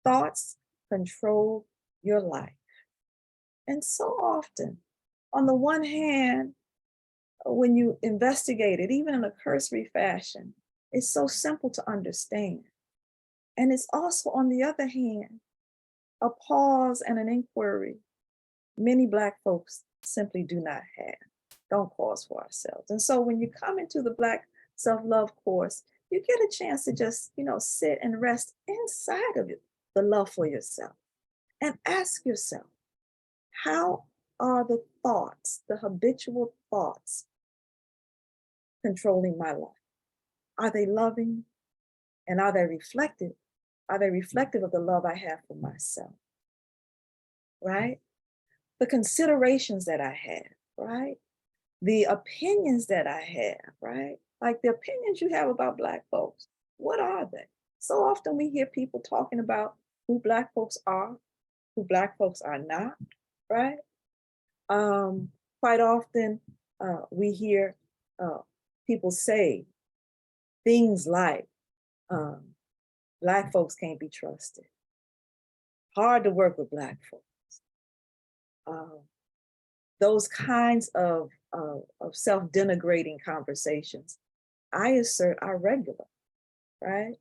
Thoughts control your life. And so often, on the one hand, when you investigate it, even in a cursory fashion, it's so simple to understand. And it's also, on the other hand, a pause and an inquiry many Black folks simply do not have. Don't pause for ourselves. And so when you come into the Black self-love course, you get a chance to just, sit and rest inside of it, the love for yourself, and ask yourself, how are the thoughts, the habitual thoughts, controlling my life? Are they loving? And are they reflective? Are they reflective of the love I have for myself? Right? The considerations that I have, right? The opinions that I have, right? Like the opinions you have about Black folks, what are they? So often we hear people talking about who Black folks are, who Black folks are not, right? Quite often we hear people say things like, Black folks can't be trusted. Hard to work with Black folks. Those kinds of self-denigrating conversations, I assert, are regular, right?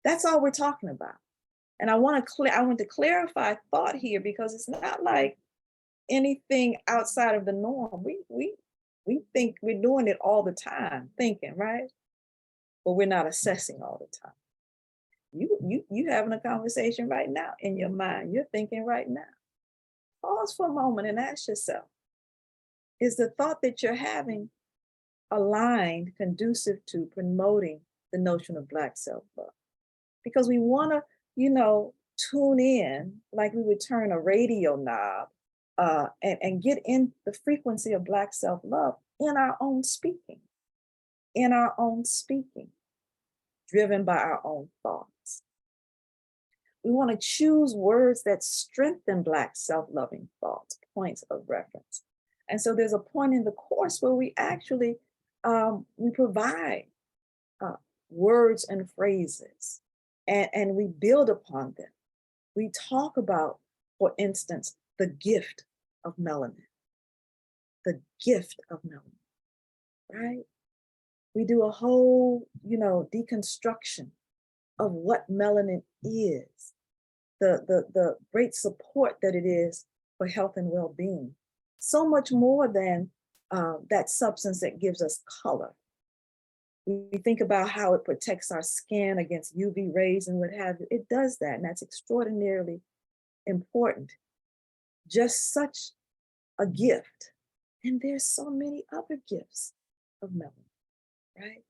That's all we're talking about. And I want to clarify thought here, because it's not like anything outside of the norm. We think we're doing it all the time, thinking, right? But we're not assessing all the time. You having a conversation right now in your mind. You're thinking right now. Pause for a moment and ask yourself, is the thought that you're having aligned, conducive to promoting the notion of Black self-love? Because we want to, tune in like we would turn a radio knob and get in the frequency of Black self-love in our own speaking, driven by our own thoughts. We want to choose words that strengthen Black self-loving thoughts, points of reference. And so there's a point in the course where we actually, we provide words and phrases, and we build upon them. We talk about, for instance, the gift of melanin, right? We do a whole, deconstruction of what melanin is, the great support that it is for health and well-being. So much more than that substance that gives us color. We think about how it protects our skin against UV rays and what have you. It does that, and that's extraordinarily important. Just such a gift. And there's so many other gifts of melanin, right?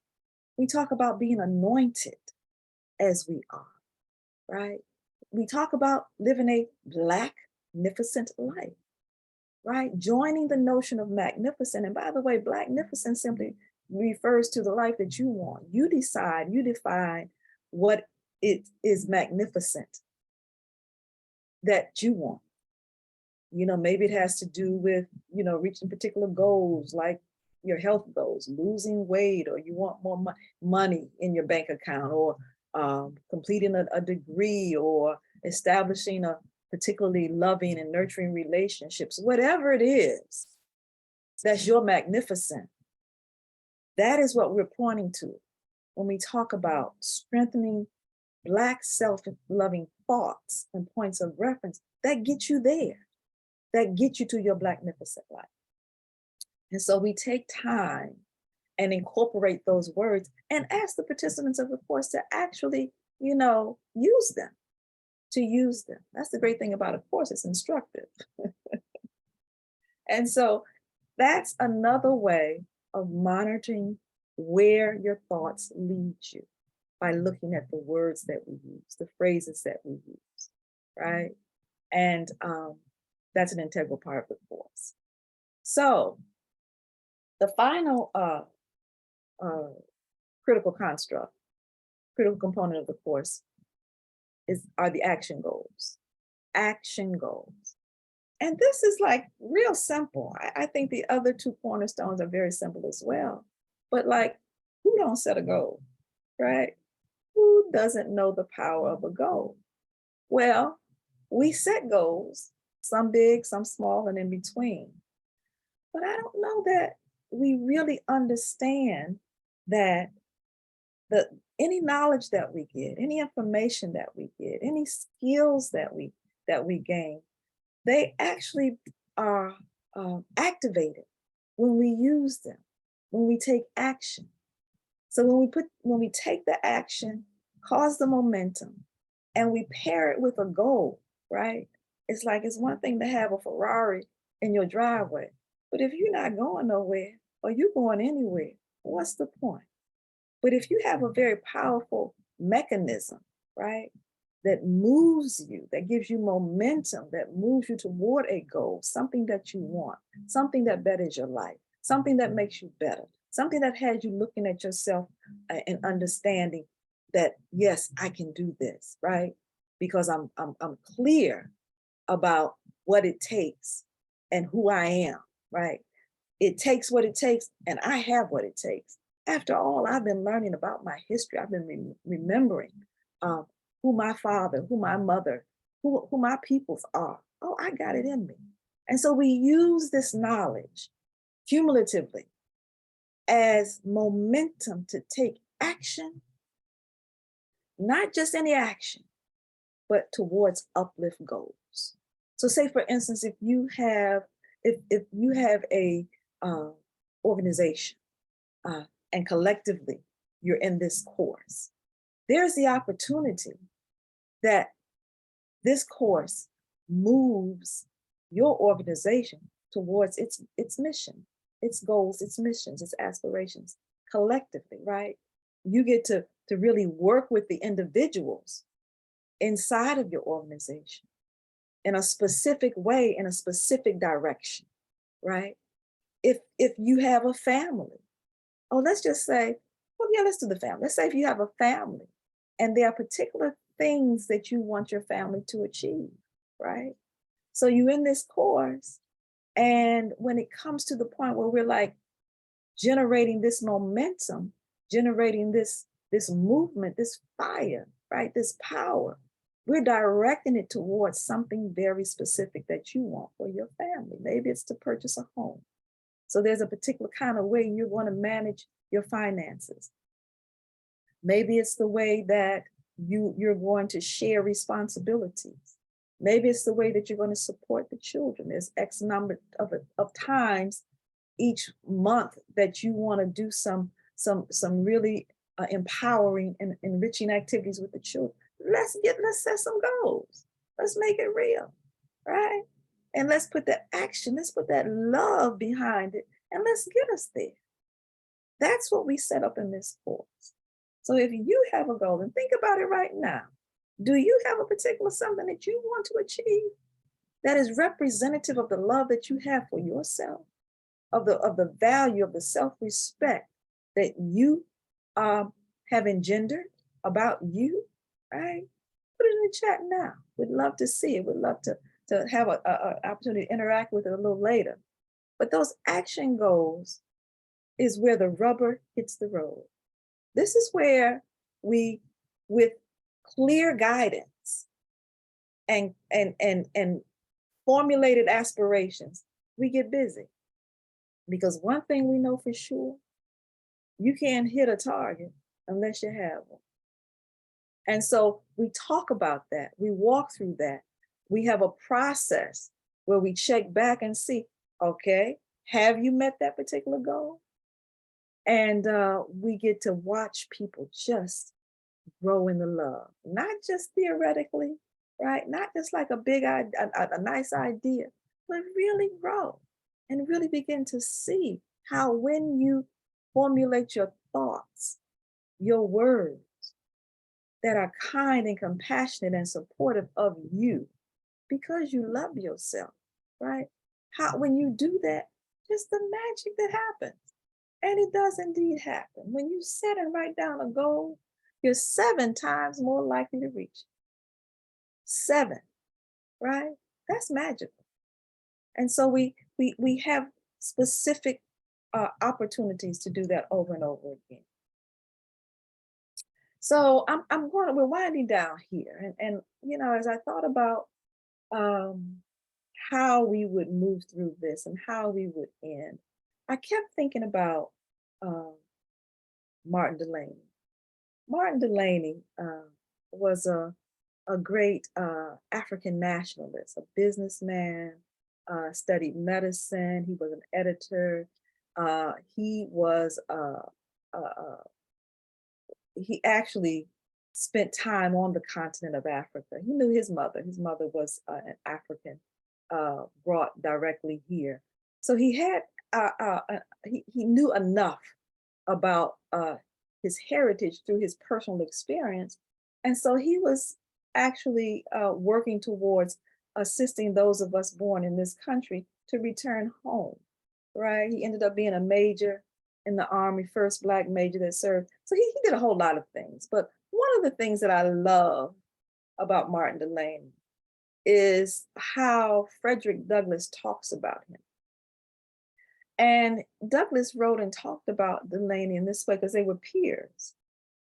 We talk about being anointed as we are, right? We talk about living a Blacknificent life, right? Joining the notion of magnificent. And by the way, Blacknificent simply refers to the life that you want. You decide, you define what it is magnificent that you want. Maybe it has to do with, reaching particular goals, like your health goals, losing weight, or you want more money in your bank account, or completing a degree, or establishing a particularly loving and nurturing relationships. Whatever it is, that's your magnificent. That is what we're pointing to when we talk about strengthening Black self-loving thoughts and points of reference that get you there, that get you to your Blacknificent life. And so we take time and incorporate those words and ask the participants of the course to actually, use them, to use them. That's the great thing about a course, it's instructive. And so that's another way of monitoring where your thoughts lead you, by looking at the words that we use, the phrases that we use, right? And that's an integral part of the course. So the final critical construct, critical component of the course are the action goals. Action goals. And this is like real simple. I think the other two cornerstones are very simple as well. But like, who don't set a goal, right? Who doesn't know the power of a goal? Well, we set goals, some big, some small, and in between. But I don't know that we really understand that any knowledge that we get, any information that we get, any skills that we gain, they actually are activated when we use them, when we take action. So when we take the action, cause the momentum, and we pair it with a goal, right? It's like, it's one thing to have a Ferrari in your driveway, but if you're not going nowhere or you're going anywhere, what's the point? But if you have a very powerful mechanism, right, that moves you, that gives you momentum, that moves you toward a goal, something that you want, something that betters your life, something that makes you better, something that has you looking at yourself and understanding that, yes, I can do this, right? Because I'm clear about what it takes and who I am, right? It takes what it takes, and I have what it takes. After all, I've been learning about my history. I've been remembering who my father, who my mother, who my peoples are. Oh, I got it in me. And so we use this knowledge cumulatively as momentum to take action, not just any action, but towards uplift goals. So say, for instance, if you have a organization and collectively you're in this course, there's the opportunity that this course moves your organization towards its mission, its goals, its missions, its aspirations collectively, right? You get to really work with the individuals inside of your organization in a specific way, in a specific direction, right? If you have a family, oh, let's just say, well, yeah, let's do the family. Let's say if you have a family and there are particular things that you want your family to achieve, right? So you're in this course, and when it comes to the point where we're like generating this momentum, generating this movement, this fire, right? This power, we're directing it towards something very specific that you want for your family. Maybe it's to purchase a home. So there's a particular kind of way you want to manage your finances. Maybe it's the way that you're going to share responsibilities. Maybe it's the way that you're going to support the children. There's X number of times each month that you want to do some really empowering and enriching activities with the children. Let's set some goals. Let's make it real, right? And let's put that action, let's put that love behind it, and let's get us there. That's what we set up in this course. So if you have a goal, and think about it right now, do you have a particular something that you want to achieve that is representative of the love that you have for yourself, of the value, of the self-respect that you have engendered about you, right? Put it in the chat now. We'd love to see it. We'd love to have an opportunity to interact with it a little later. But those action goals is where the rubber hits the road. This is where we, with clear guidance and formulated aspirations, we get busy. Because one thing we know for sure, you can't hit a target unless you have one. And so we talk about that, we walk through that. We have a process where we check back and see, okay, have you met that particular goal? And we get to watch people just grow in the love, not just theoretically, right? Not just like a big idea, a nice idea, but really grow and really begin to see how when you formulate your thoughts, your words that are kind and compassionate and supportive of you because you love yourself, right? How when you do that, just the magic that happens. And it does indeed happen. When you set and write down a goal, you're 7 times more likely to reach it. 7, right? That's magical. And so we have specific opportunities to do that over and over again. So we're winding down here, and you know, as I thought about um, how we would move through this and how we would end, I kept thinking about um, Martin Delaney. Martin Delaney was a great African nationalist, a businessman, studied medicine. He was an editor. He was he actually spent time on the continent of Africa. He knew his mother. His mother was an African brought directly here. So he had he knew enough about his heritage through his personal experience, and so he was actually working towards assisting those of us born in this country to return home. Right? He ended up being a major in the Army, first Black major that served. So he did a whole lot of things. But one of the things that I love about Martin Delaney is how Frederick Douglass talks about him. And Douglass wrote and talked about Delaney in this way because they were peers.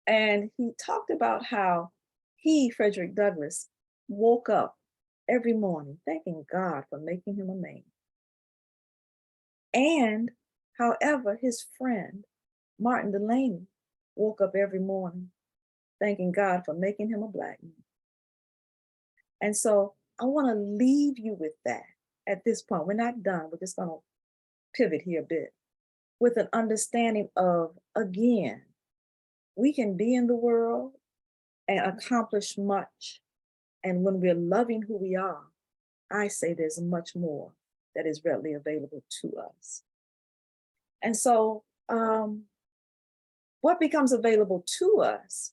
And he talked about how he, Frederick Douglass, woke up every morning thanking God for making him a man. And however, his friend, Martin Delaney, woke up every morning thanking God for making him a Black man. And so I want to leave you with that at this point. We're not done. We're just going to pivot here a bit with an understanding of, again, we can be in the world and accomplish much. And when we're loving who we are, I say there's much more that is readily available to us. And so what becomes available to us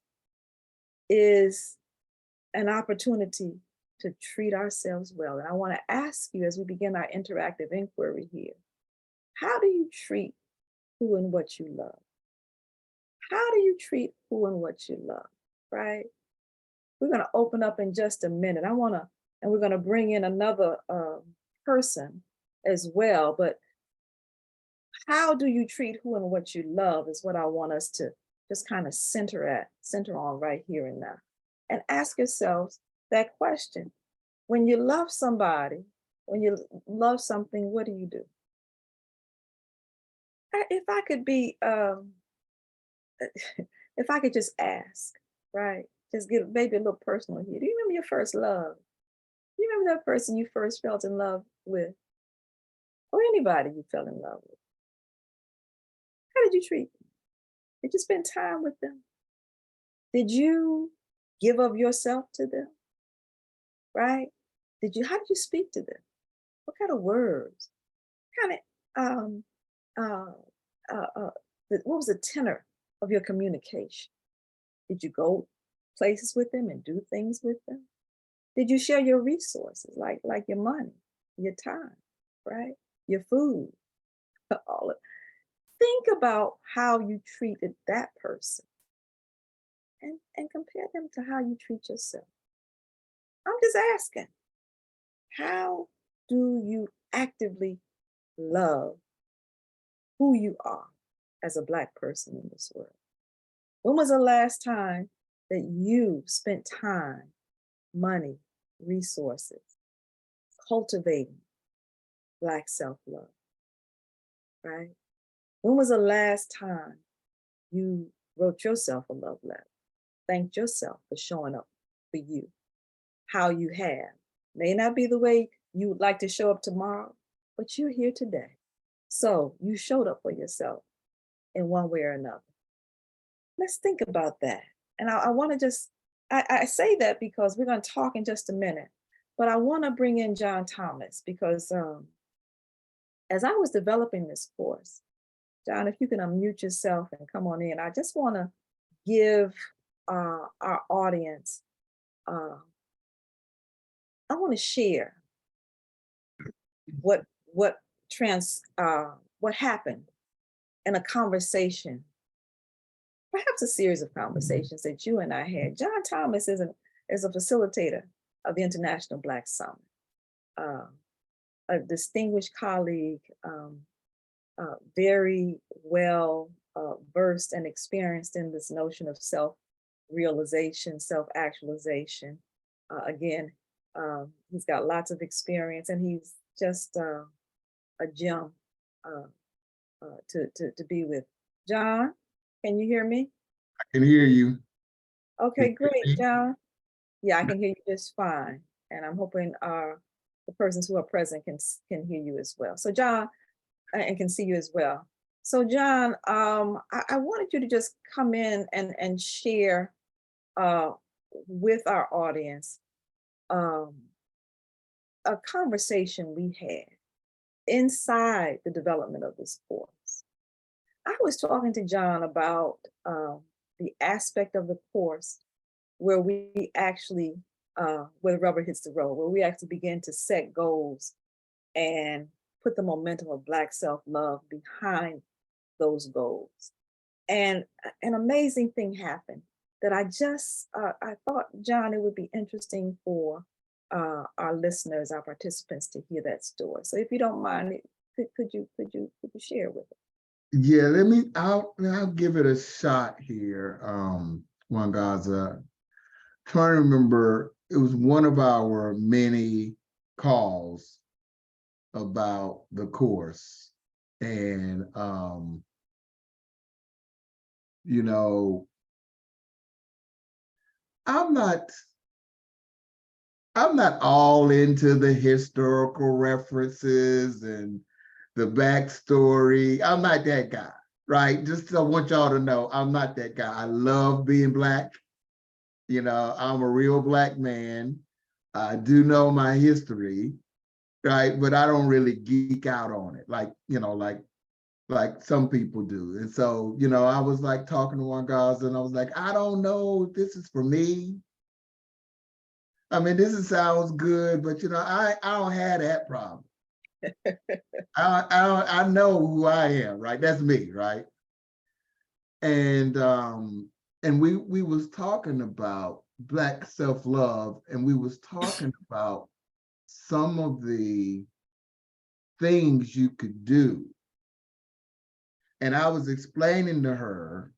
is an opportunity to treat ourselves well. And I want to ask you as we begin our interactive inquiry here, how do you treat who and what you love? How do you treat who and what you love, right? We're going to open up in just a minute. And we're going to bring in another person as well. But how do you treat who and what you love is what I want us to just kind of center on right here and now. And ask yourselves that question. When you love somebody, when you love something, what do you do? If I could be, if I could just ask, right? Just get maybe a little personal here. Do you remember your first love? Do you remember that person you first felt in love with? Or anybody you fell in love with? How did you treat them? Did you spend time with them? Did you give of yourself to them? Right? How did you speak to them? What kind of words? What was the tenor of your communication? Did you go places with them and do things with them? Did you share your resources, like your money, your time, right? Your food, all of it. Think about how you treated that person and compare them to how you treat yourself. I'm just asking, how do you actively love who you are as a Black person in this world? When was the last time that you spent time, money, resources, cultivating Black self-love, right? When was the last time you wrote yourself a love letter, thanked yourself for showing up for you, how you have? May not be the way you would like to show up tomorrow, but you're here today. So you showed up for yourself in one way or another. Let's think about that. And I want to just I say that because we're going to talk in just a minute, but I want to bring in John Thomas because as I was developing this course, John, if you can unmute yourself and come on in, I just want to give our audience, I want to share what what happened in a conversation, perhaps a series of conversations that you and I had. John Thomas is a facilitator of the International Black Summit, a distinguished colleague, very well versed and experienced in this notion of self-realization, self-actualization. Again, he's got lots of experience, and he's just a gem to be with. John, can you hear me? I can hear you. Okay, great, John. Yeah, I can hear you just fine. And I'm hoping the persons who are present can hear you as well. So John, and can see you as well. So John, I wanted you to just come in and share with our audience a conversation we had inside the development of this course. I was talking to John about the aspect of the course where we actually, where the rubber hits the road, where we actually begin to set goals and put the momentum of Black self-love behind those goals. And an amazing thing happened that I thought, John, it would be interesting for our listeners, our participants to hear that story. So if you don't mind, could you share with us? Yeah, I'll give it a shot here, Wangaza. Trying to remember, it was one of our many calls about the course. And, you know, I'm not all into the historical references and the backstory. I'm not that guy, right? Just I want y'all to know, I'm not that guy. I love being Black. You know, I'm a real Black man. I do know my history, right? But I don't really geek out on it, like, you know, like some people do. And so, you know, I was like talking to one guy and I was like, I don't know if this is for me. I mean, sounds good, but you know, I don't have that problem. I know who I am, right? That's me, right? And we was talking about Black self-love, and we was talking about some of the things you could do. And I was explaining to her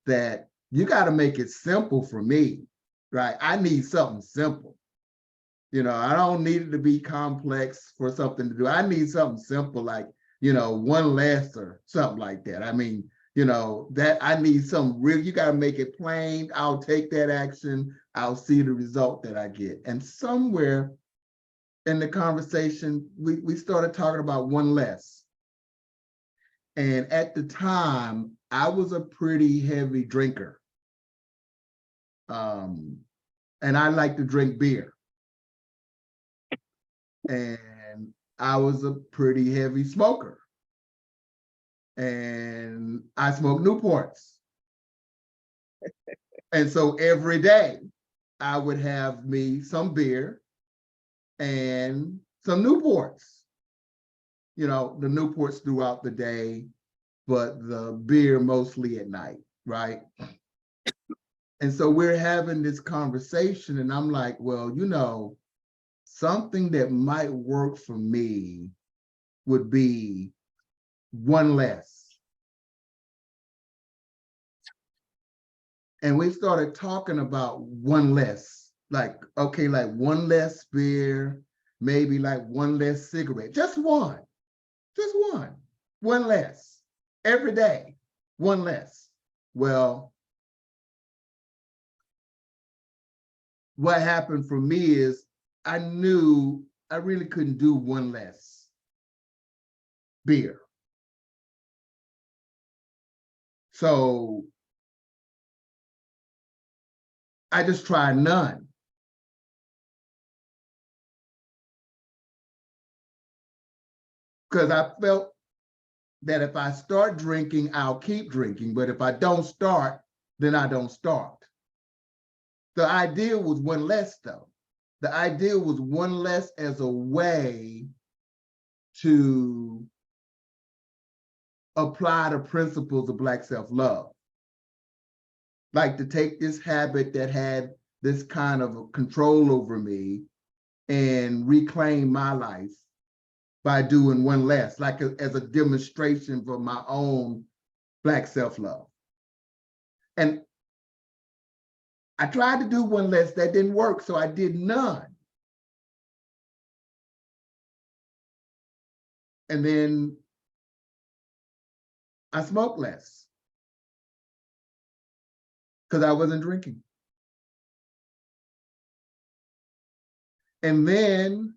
that you got to make it simple for me, right? I need something simple. You know, I don't need it to be complex for something to do. I need something simple, like, you know, one less or something like that. I mean, you know, that I need something real. You got to make it plain. I'll take that action. I'll see the result that I get. And somewhere in the conversation, we started talking about one less. And at the time, I was a pretty heavy drinker. And I like to drink beer. And I was a pretty heavy smoker. And I smoked Newports. And so every day I would have me some beer and some Newports. You know, the Newports throughout the day, but the beer mostly at night, right? And so we're having this conversation and I'm like, well, you know, something that might work for me would be one less. And we started talking about one less, like, okay, like one less beer, maybe like one less cigarette, just one less every day, one less. Well, what happened for me is I knew I really couldn't do one less beer. So I just tried none. Because I felt that if I start drinking, I'll keep drinking. But if I don't start, then I don't start. The idea was one less, though. The idea was one less as a way to apply the principles of Black self-love. Like to take this habit that had this kind of control over me and reclaim my life by doing one less, like as a demonstration for my own Black self-love. And I tried to do one less, that didn't work, so I did none. And then I smoked less because I wasn't drinking. And then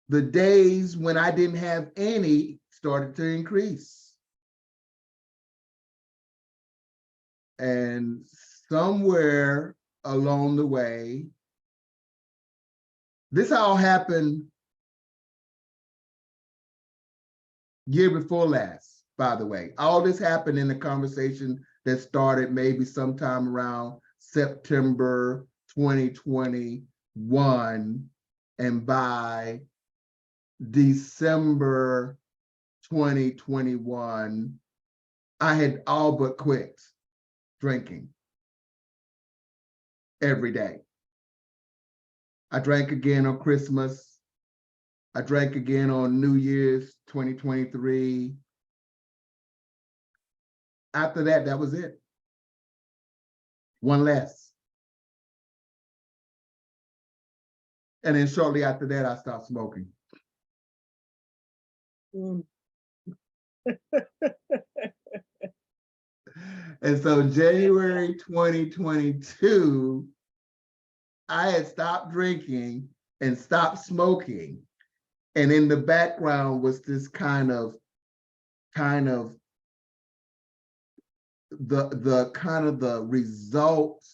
the days when I didn't have any started to increase. And somewhere along the way, this all happened year before last, by the way. All this happened in a conversation that started maybe sometime around September 2021. And by December 2021, I had all but quit drinking every day. I drank again on Christmas. I drank again on New Year's 2023. After that, that was it. One less. And then shortly after that, I stopped smoking. Mm. And so January 2022, I had stopped drinking and stopped smoking. And in the background was this kind of the result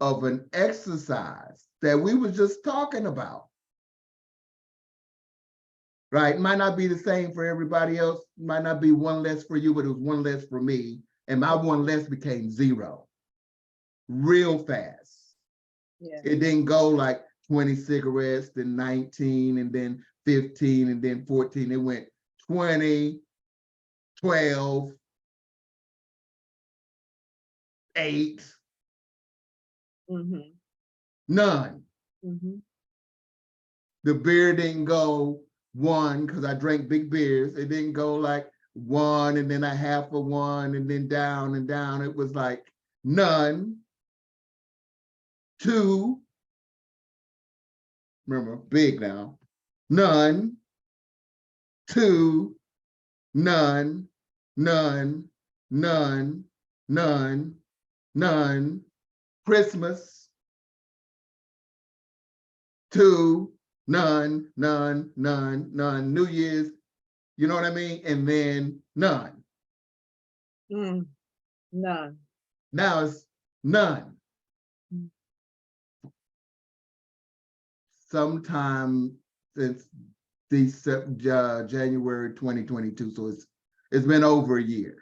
of an exercise that we were just talking about. Right? It might not be the same for everybody else. It might not be one less for you, but it was one less for me. And my one less became 0 real fast. Yeah. It didn't go like 20 cigarettes, then 19, and then 15, and then 14. It went 20, 12, 8, Mm-hmm. none. Mm-hmm. The beer didn't go 1 because I drank big beers. It didn't go like 1 and then a half of 1 and then down and down. It was like none, 2, remember, big now, none, 2, none, none, none, none, none, Christmas, 2, none, none, none, none, New Year's, you know what I mean? And then none. Mm. None. Now it's none. Mm. Sometime since January 2022, so it's been over a year.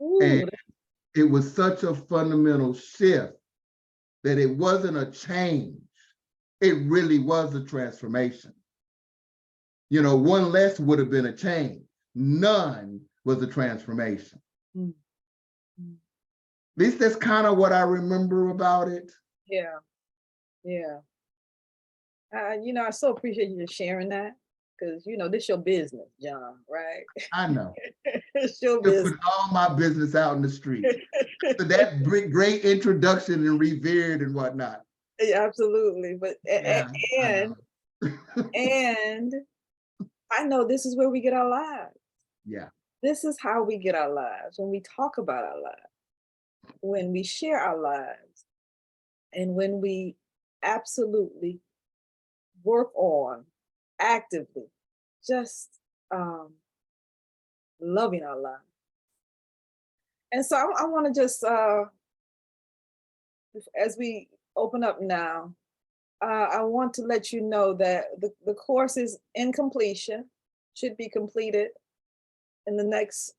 Ooh, And it was such a fundamental shift that it wasn't a change. It really was a transformation. You know, one less would have been a change. None was a transformation. Mm. Mm. At least that's kind of what I remember about it. Yeah. Yeah. I so appreciate you sharing that because, this your business, John, right? I know. It's your To business. put all my business out in the street. So that great introduction and revered and whatnot. Yeah, absolutely. But Yeah, and I know this is where we get our lives. yeah. This is how we get our lives when we talk about our lives, when we share our lives, and when we absolutely work on actively just loving our lives. And so I want to just as we open up now, I want to let you know that the course is in completion, should be completed in the next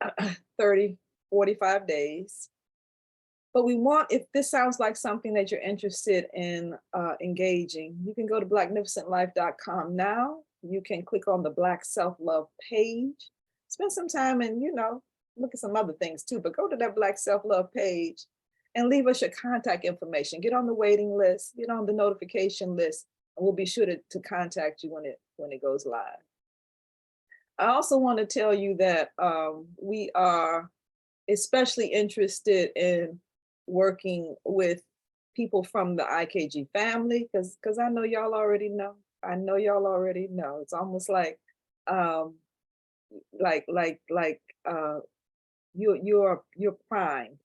30, 45 days. But we want, if this sounds like something that you're interested in engaging, you can go to blacknificentlife.com now. You can click on the Black Self-Love page, spend some time and, look at some other things too, but go to that Black Self-Love page and leave us your contact information. Get on the waiting list, get on the notification list, and we'll be sure to contact you when it goes live. I also want to tell you that we are especially interested in working with people from the IKG family, because I know y'all already know. I know y'all already know. It's almost like you're primed.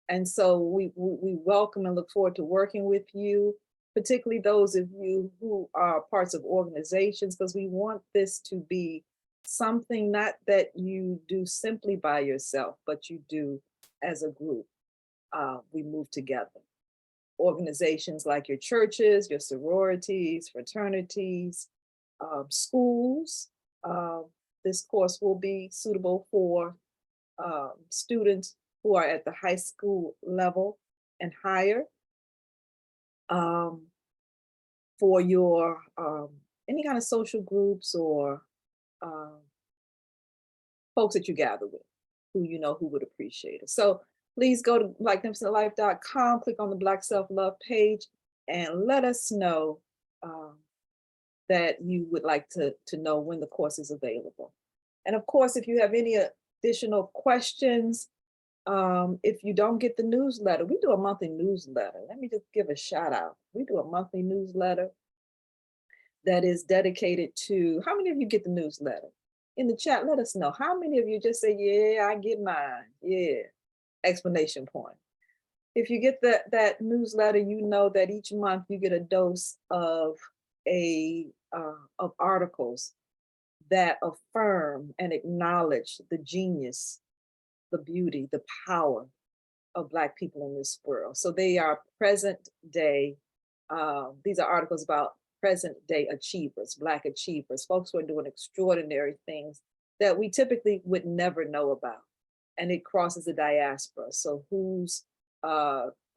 And so we welcome and look forward to working with you, particularly those of you who are parts of organizations, because we want this to be something not that you do simply by yourself, but you do as a group. We move together. Organizations like your churches, your sororities, fraternities, schools. This course will be suitable for students who are at the high school level and higher. For your any kind of social groups or folks that you gather with who you know who would appreciate it. So please go to blacknificentlife.com, click on the Black Self-Love page, and let us know that you would like to know when the course is available. And of course, if you have any additional questions, if you don't get the newsletter, we do a monthly newsletter. Let me just give a shout out. We do a monthly newsletter that is dedicated to, how many of you get the newsletter? In the chat, let us know. How many of you just say, yeah, I get mine, yeah, explanation point. If you get that newsletter, you know that each month you get a dose of articles that affirm and acknowledge the genius, the beauty, the power of Black people in this world. So they are present day. These are articles about present day achievers, Black achievers, folks who are doing extraordinary things that we typically would never know about. And it crosses the diaspora. So who's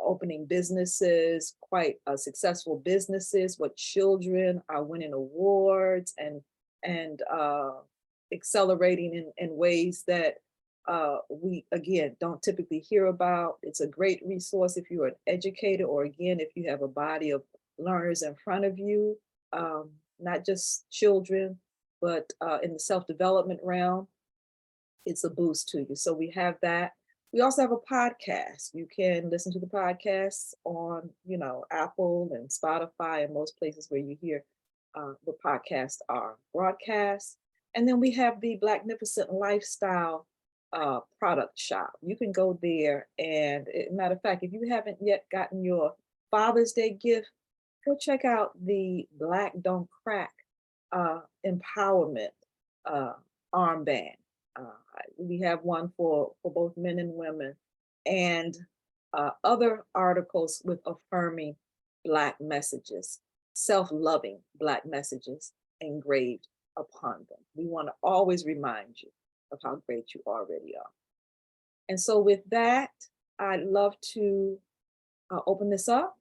opening businesses, quite successful businesses, what children are winning awards and accelerating in ways that we, again, don't typically hear about. It's a great resource if you're an educator, or again, if you have a body of learners in front of you, not just children, but in the self-development realm, it's a boost to you. So we have that. We also have a podcast. You can listen to the podcasts on, Apple and Spotify and most places where you hear the podcasts are broadcast. And then we have the Blacknificent Lifestyle product shop. You can go there, and matter of fact, if you haven't yet gotten your Father's Day gift, go check out the Black Don't Crack empowerment armband. We have one for both men and women, and other articles with affirming Black messages, self-loving Black messages engraved upon them. We want to always remind you of how great you already are. And so with that, I'd love to open this up,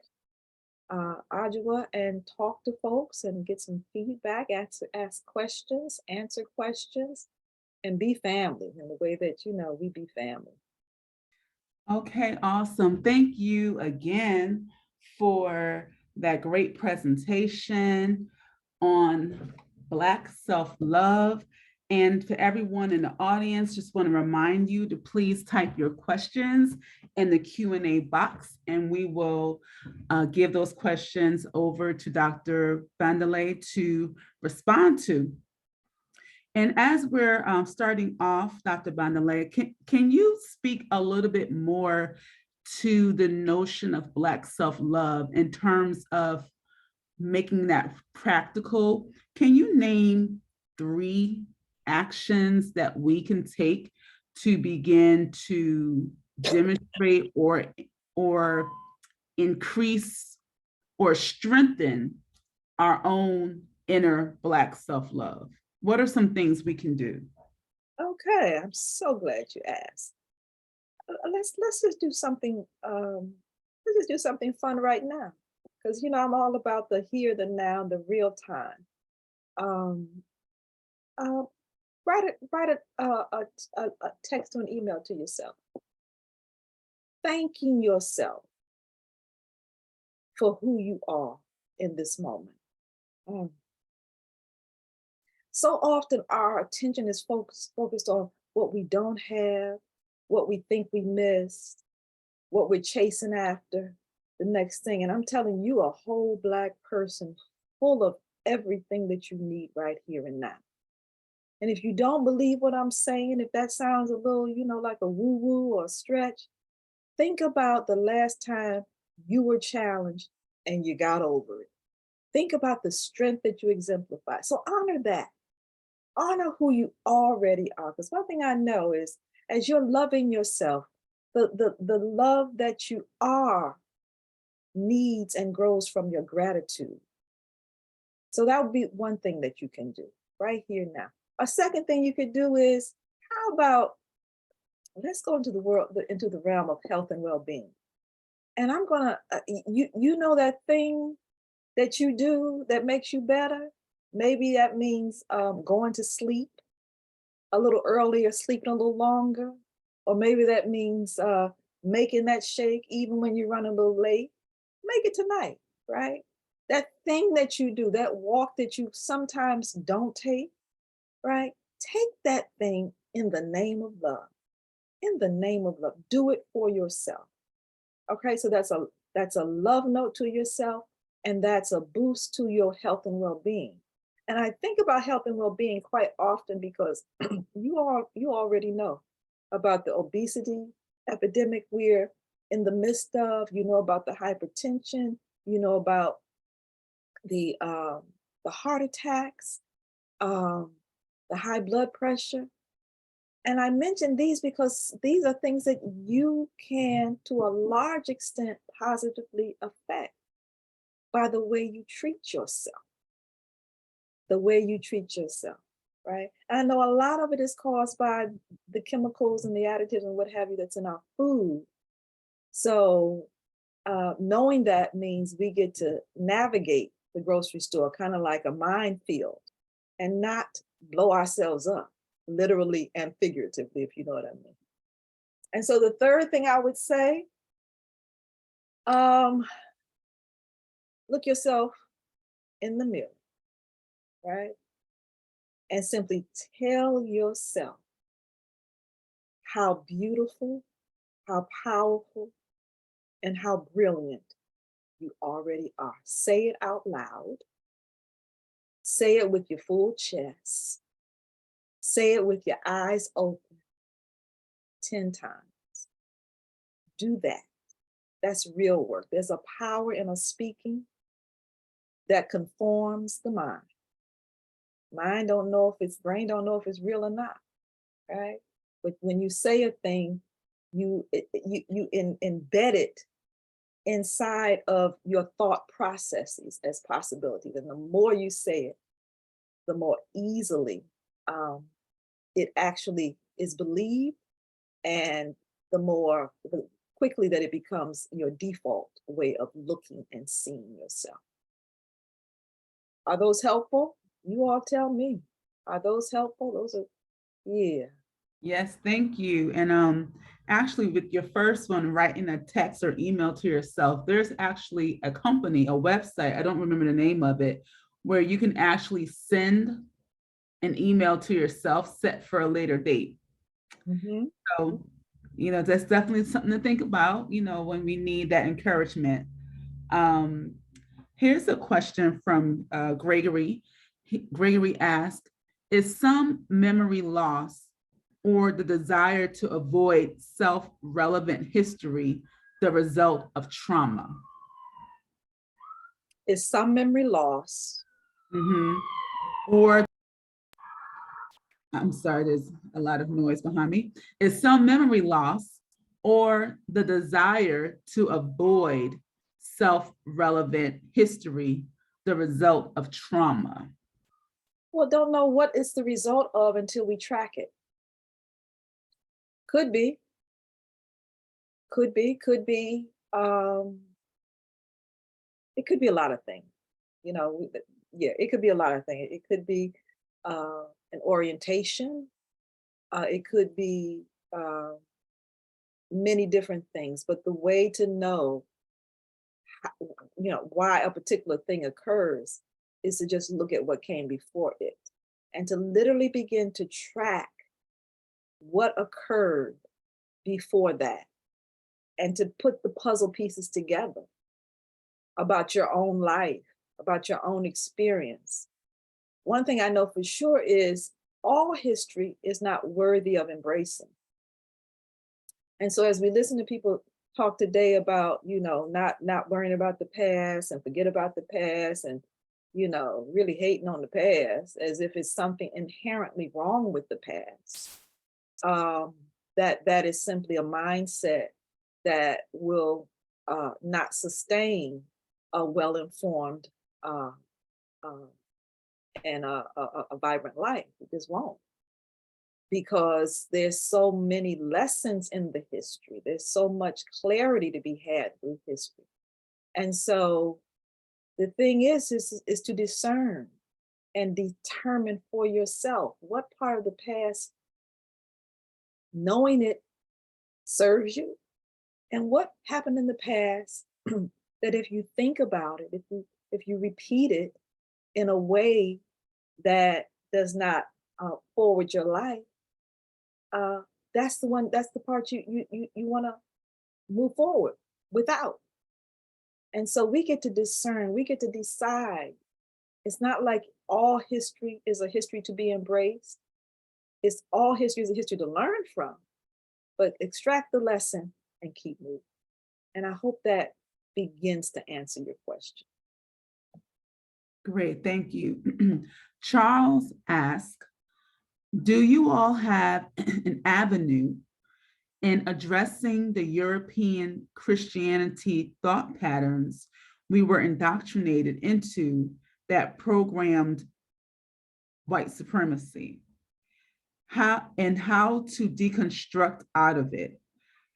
Ajua, and talk to folks and get some feedback, ask questions, answer questions, and be family in the way that, we be family. Okay, awesome. Thank you again for that great presentation on Black self-love. And for everyone in the audience, just want to remind you to please type your questions in the Q&A box, and we will give those questions over to Dr. Bandele to respond to. And as we're starting off, Dr. Bandele, can you speak a little bit more to the notion of Black self-love in terms of making that practical? Can you name 3 actions that we can take to begin to demonstrate or increase or strengthen our own inner Black self-love? What are some things we can do? Okay, I'm so glad you asked. Let's just do something. Let's just do something fun right now, because I'm all about the here, the now, the real time. Um, uh, write a text or an email to yourself, thanking yourself for who you are in this moment. Mm. So often our attention is focused on what we don't have, what we think we missed, what we're chasing after, the next thing. And I'm telling you, a whole Black person full of everything that you need right here and now. And if you don't believe what I'm saying, if that sounds a little, like a woo-woo or a stretch, think about the last time you were challenged and you got over it. Think about the strength that you exemplify. So honor that. Honor who you already are. Because one thing I know is, as you're loving yourself, the love that you are needs and grows from your gratitude. So that would be one thing that you can do right here now. A second thing you could do is, how about, let's go into the realm of health and well-being. And I'm gonna, you know that thing that you do that makes you better? Maybe that means going to sleep a little earlier, sleeping a little longer. Or maybe that means making that shake even when you run a little late. Make it tonight, right? That thing that you do, that walk that you sometimes don't take, right? Take that thing in the name of love. In the name of love, do it for yourself. Okay, so that's a love note to yourself, and that's a boost to your health and well-being. And I think about health and well-being quite often because you already know about the obesity epidemic we're in the midst of. You know about the hypertension. You know about the heart attacks, the high blood pressure. And I mention these because these are things that you can, to a large extent, positively affect by the way you treat yourself. The way you treat yourself, right? And I know a lot of it is caused by the chemicals and the additives and what have you that's in our food. So knowing that means we get to navigate the grocery store kind of like a minefield and not blow ourselves up, literally and figuratively, if you know what I mean. And so the third thing I would say, look yourself in the mirror, right? And simply tell yourself how beautiful, how powerful, and how brilliant you already are. Say it out loud. Say it with your full chest. Say it with your eyes open 10 times. Do that. That's real work. There's a power in a speaking that conforms the mind. Brain don't know if it's real or not, right? But when you say a thing, you embed it inside of your thought processes as possibilities. And the more you say it, the more easily it actually is believed, and the quickly that it becomes your default way of looking and seeing yourself. Are those helpful? You all tell me. Are those helpful? Those are, yeah. Yes, thank you. And actually with your first one, writing a text or email to yourself, there's actually a company, a website, I don't remember the name of it, where you can actually send an email to yourself set for a later date. Mm-hmm. So, that's definitely something to think about, when we need that encouragement. Here's a question from Gregory. Gregory asked, is some memory loss or the desire to avoid self-relevant history the result of trauma? Is some memory loss? Or, I'm sorry, there's a lot of noise behind me. Is some memory loss or the desire to avoid self-relevant history the result of trauma? Well, don't know what it's the result of until we track it. Could be. It could be a lot of things. Yeah, it could be a lot of things. It could be an orientation. It could be many different things. But the way to know, why a particular thing occurs is to just look at what came before it and to literally begin to track what occurred before that and to put the puzzle pieces together about your own life, about your own experience. One thing I know for sure is all history is not worthy of embracing. And so as we listen to people talk today about, not worrying about the past and forget about the past and, really hating on the past as if it's something inherently wrong with the past, that is simply a mindset that will not sustain a well-informed and a vibrant life. It just won't. Because there's so many lessons in the history. There's so much clarity to be had through history. And so the thing is to discern and determine for yourself what part of the past, knowing it, serves you, and what happened in the past that if you think about it, if you repeat it in a way that does not forward your life, that's the part you want to move forward without. And so we get to discern, we get to decide. It's not like all history is a history to be embraced. It's all history is a history to learn from, but extract the lesson and keep moving. And I hope that begins to answer your question. Great, thank you. Charles asked, do you all have an avenue in addressing the European Christianity thought patterns we were indoctrinated into that programmed white supremacy? How to deconstruct out of it?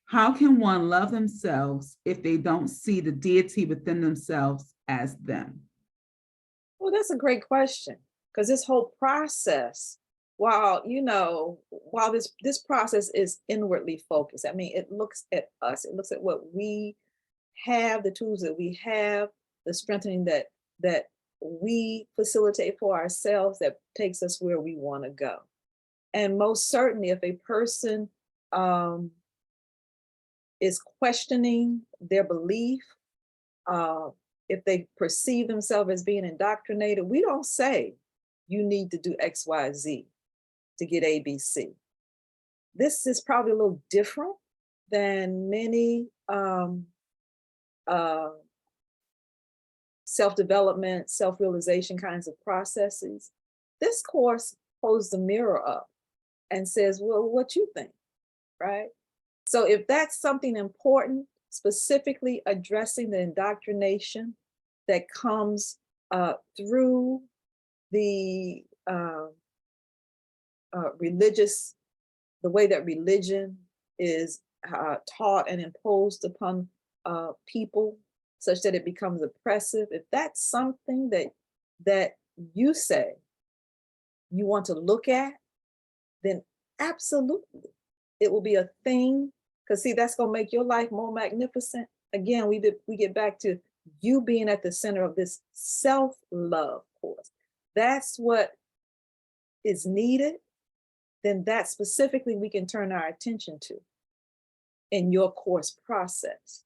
How can one love themselves if they don't see the deity within themselves as them? Well, that's a great question, because this whole process, while this process is inwardly focused, I mean, it looks at us, it looks at what we have, the tools that we have, the strengthening that we facilitate for ourselves that takes us where we want to go. And most certainly, if a person is questioning their belief, if they perceive themselves as being indoctrinated, we don't say you need to do X, Y, Z to get A, B, C. This is probably a little different than many self-development, self-realization kinds of processes. This course holds the mirror up and says, well, what you think, right? So if that's something important, specifically addressing the indoctrination that comes through the the way that religion is taught and imposed upon people such that it becomes oppressive, if that's something that you say you want to look at, then absolutely, it will be a thing. Because see, that's going to make your life more magnificent. Again, we get back to you being at the center of this self-love course. That's what is needed. Then that specifically we can turn our attention to in your course process.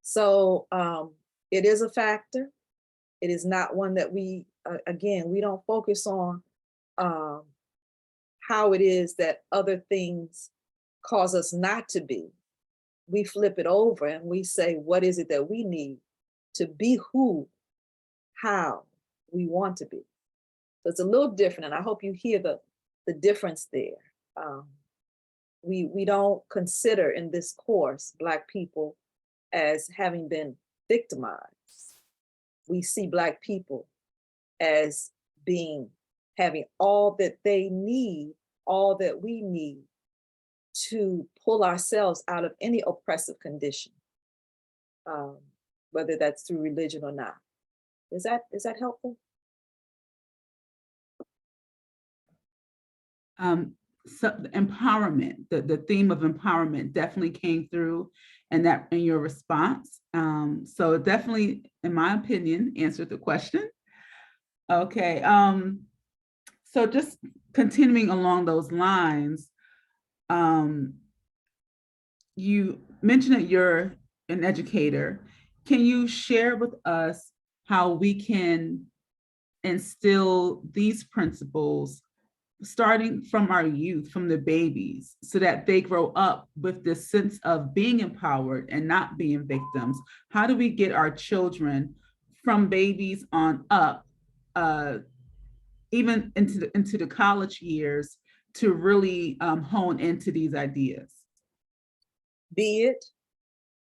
So it is a factor. It is not one that we, again, we don't focus on how it is that other things cause us not to be. We flip it over and we say, what is it that we need to be how we want to be? So it's a little different, and I hope you hear the difference there. We don't consider in this course Black people as having been victimized. We see Black people as having all that they need, all that we need to pull ourselves out of any oppressive condition, whether that's through religion or not. Is that helpful? So the empowerment, the theme of empowerment definitely came through in your response. So it definitely, in my opinion, answered the question. Okay. So just continuing along those lines, you mentioned that you're an educator. Can you share with us how we can instill these principles starting from our youth, from the babies, so that they grow up with this sense of being empowered and not being victims? How do we get our children from babies on up, even into the college years, to really hone into these ideas? Be it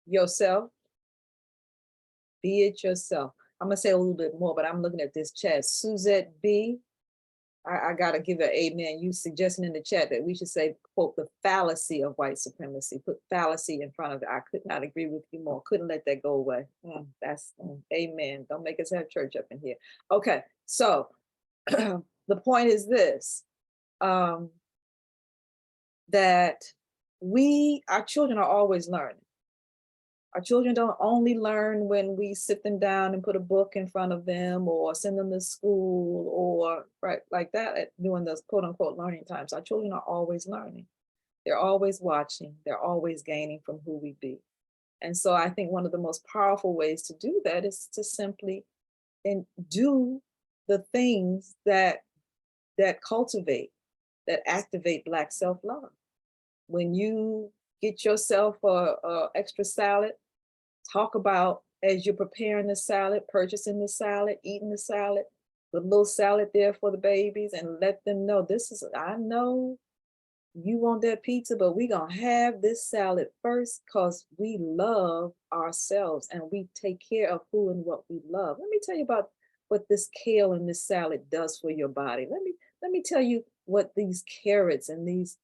yourself. Be it yourself. I'm gonna say a little bit more, but I'm looking at this chat. Suzette B, I gotta give an amen. You suggesting in the chat that we should say, quote, the fallacy of white supremacy. Put fallacy in front of it. I could not agree with you more. Couldn't let that go away. That's amen. Don't make us have church up in here. Okay, so the point is this, that our children are always learning. Our children don't only learn when we sit them down and put a book in front of them or send them to school or right like that, during those quote unquote learning times. Our children are always learning. They're always watching. They're always gaining from who we be. And so I think one of the most powerful ways to do that is to simply do the things that cultivate, that activate Black self-love. When you get yourself a extra salad, talk about, as you're preparing the salad, purchasing the salad, eating the salad, put a little salad there for the babies and let them know, I know you want that pizza, but we're gonna have this salad first because we love ourselves and we take care of who and what we love. Let me tell you about what this kale and this salad does for your body. Let me tell you what these carrots and these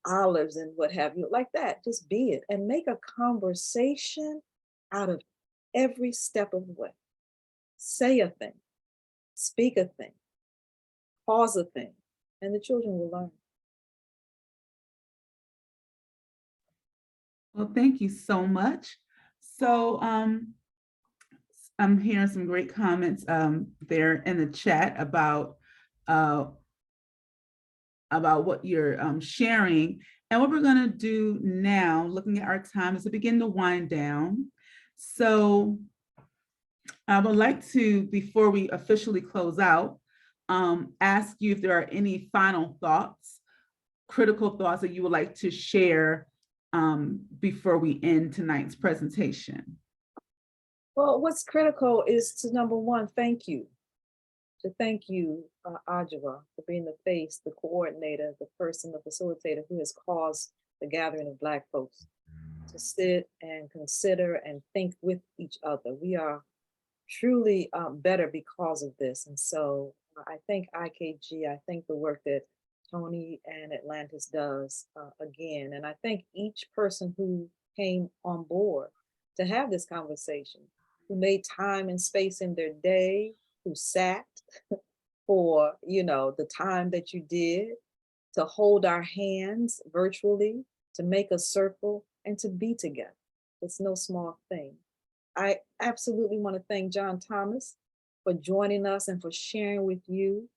olives and what have you, like that. Just be it and make a conversation out of every step of the way. Say a thing, speak a thing, pause a thing, and the children will learn. Well, thank you so much. So I'm hearing some great comments there in the chat about what you're sharing. And what we're going to do now, looking at our time, is to begin to wind down. So I would like to, before we officially close out, ask you if there are any final thoughts, critical thoughts that you would like to share before we end tonight's presentation. Well, what's critical is to, number one, thank you. To thank you, Ajwa, for being the face, the coordinator, the person, the facilitator who has caused the gathering of Black folks to sit and consider and think with each other. We are truly better because of this. And so I thank IKG, I thank the work that Tony and Atlantis does again. And I thank each person who came on board to have this conversation, who made time and space in their day, who sat for, the time that you did, to hold our hands virtually, to make a circle and to be together. It's no small thing. I absolutely want to thank John Thomas for joining us and for sharing with you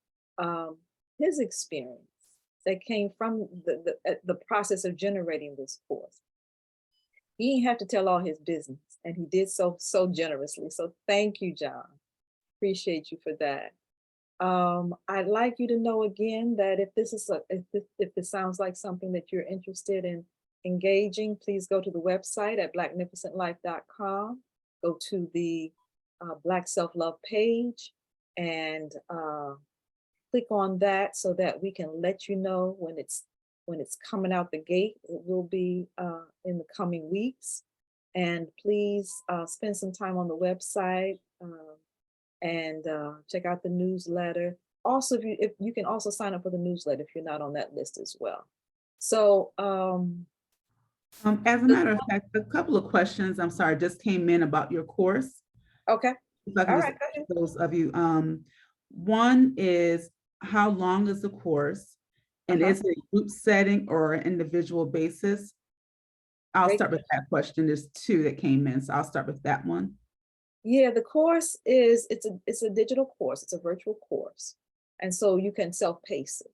his experience that came from the process of generating this course. He didn't have to tell all his business, and he did so generously. So thank you, John. Appreciate you for that. I'd like you to know again that if this sounds like something that you're interested in engaging, please go to the website at blacknificentlife.com. Go to the Black Self-Love page and click on that so that we can let you know when it's coming out the gate. It will be in the coming weeks. And please spend some time on the website and check out the newsletter. Also, if you can also sign up for the newsletter if you're not on that list as well. So as a matter of fact, a couple of questions, I'm sorry, just came in about your course. okay. If I can All just right, go ahead. those of you. One is, how long is the course? And is it a group setting or an individual basis? I'll Great start with that question. There's two that came in, so I'll start with that one. Yeah, the course is, it's a digital course, it's a virtual course. And so you can self-pace it.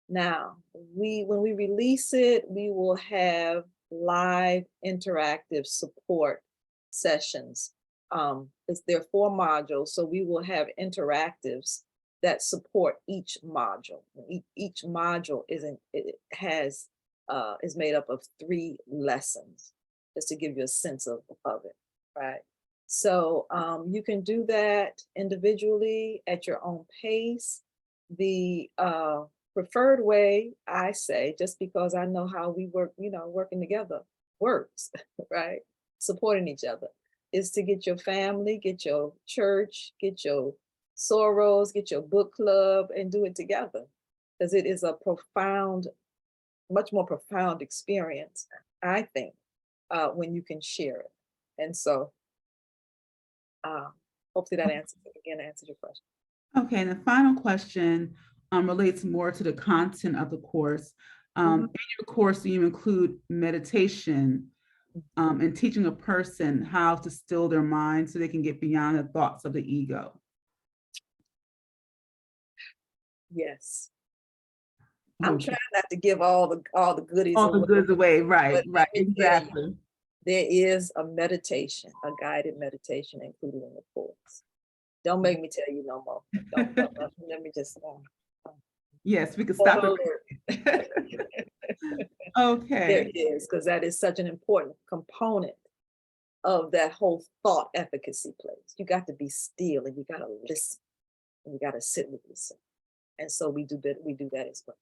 Now, when we release it, we will have live interactive support sessions. There are 4 modules, so we will have interactives that support each module. Each module is made up of 3 lessons, just to give you a sense of it, right? So you can do that individually at your own pace. The preferred way, I say, just because I know how we work, working together works, right? Supporting each other, is to get your family, get your church, get your sorors, get your book club, and do it together. Because it is a profound, much more profound experience, I think, when you can share it. And so hopefully that answers your question. Okay, and the final question relates more to the content of the course. In your course, do you include meditation and teaching a person how to still their mind so they can get beyond the thoughts of the ego? Yes. Okay. I'm trying not to give all the goodies all the goods away, right, exactly. There is a meditation, a guided meditation included in the course. Don't make me tell you no more. Don't let me just yes, we can stop it. Okay. There is, because that is such an important component of that whole thought efficacy place. You got to be still, and you got to listen, and you got to sit with yourself. And so we do that as well.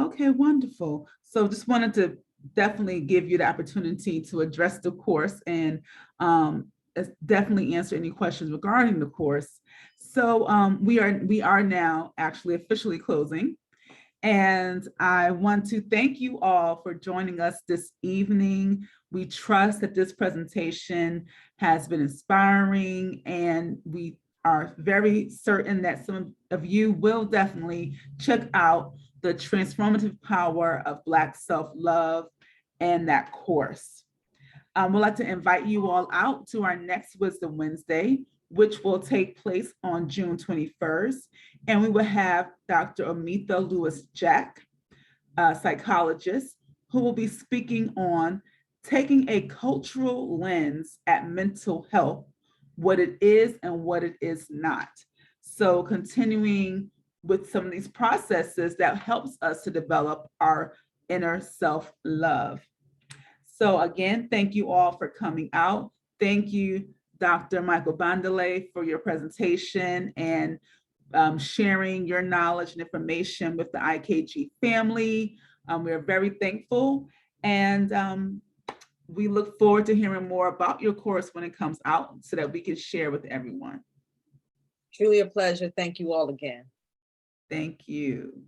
Okay, wonderful. So just wanted to definitely give you the opportunity to address the course and definitely answer any questions regarding the course. So we are now actually officially closing. And I want to thank you all for joining us this evening. We trust that this presentation has been inspiring, and we are very certain that some of you will definitely check out the transformative power of Black self-love and that course. We'd like to invite you all out to our next Wisdom Wednesday, which will take place on June 21st. And we will have Dr. Amitha Lewis-Jack, a psychologist, who will be speaking on taking a cultural lens at mental health, what it is and what it is not. So continuing with some of these processes that helps us to develop our inner self-love. So again, thank you all for coming out. Thank you, Dr. Michael-Bandele, for your presentation and sharing your knowledge and information with the IKG family. We are very thankful, and we look forward to hearing more about your course when it comes out so that we can share with everyone. Truly a pleasure. Thank you all again. Thank you.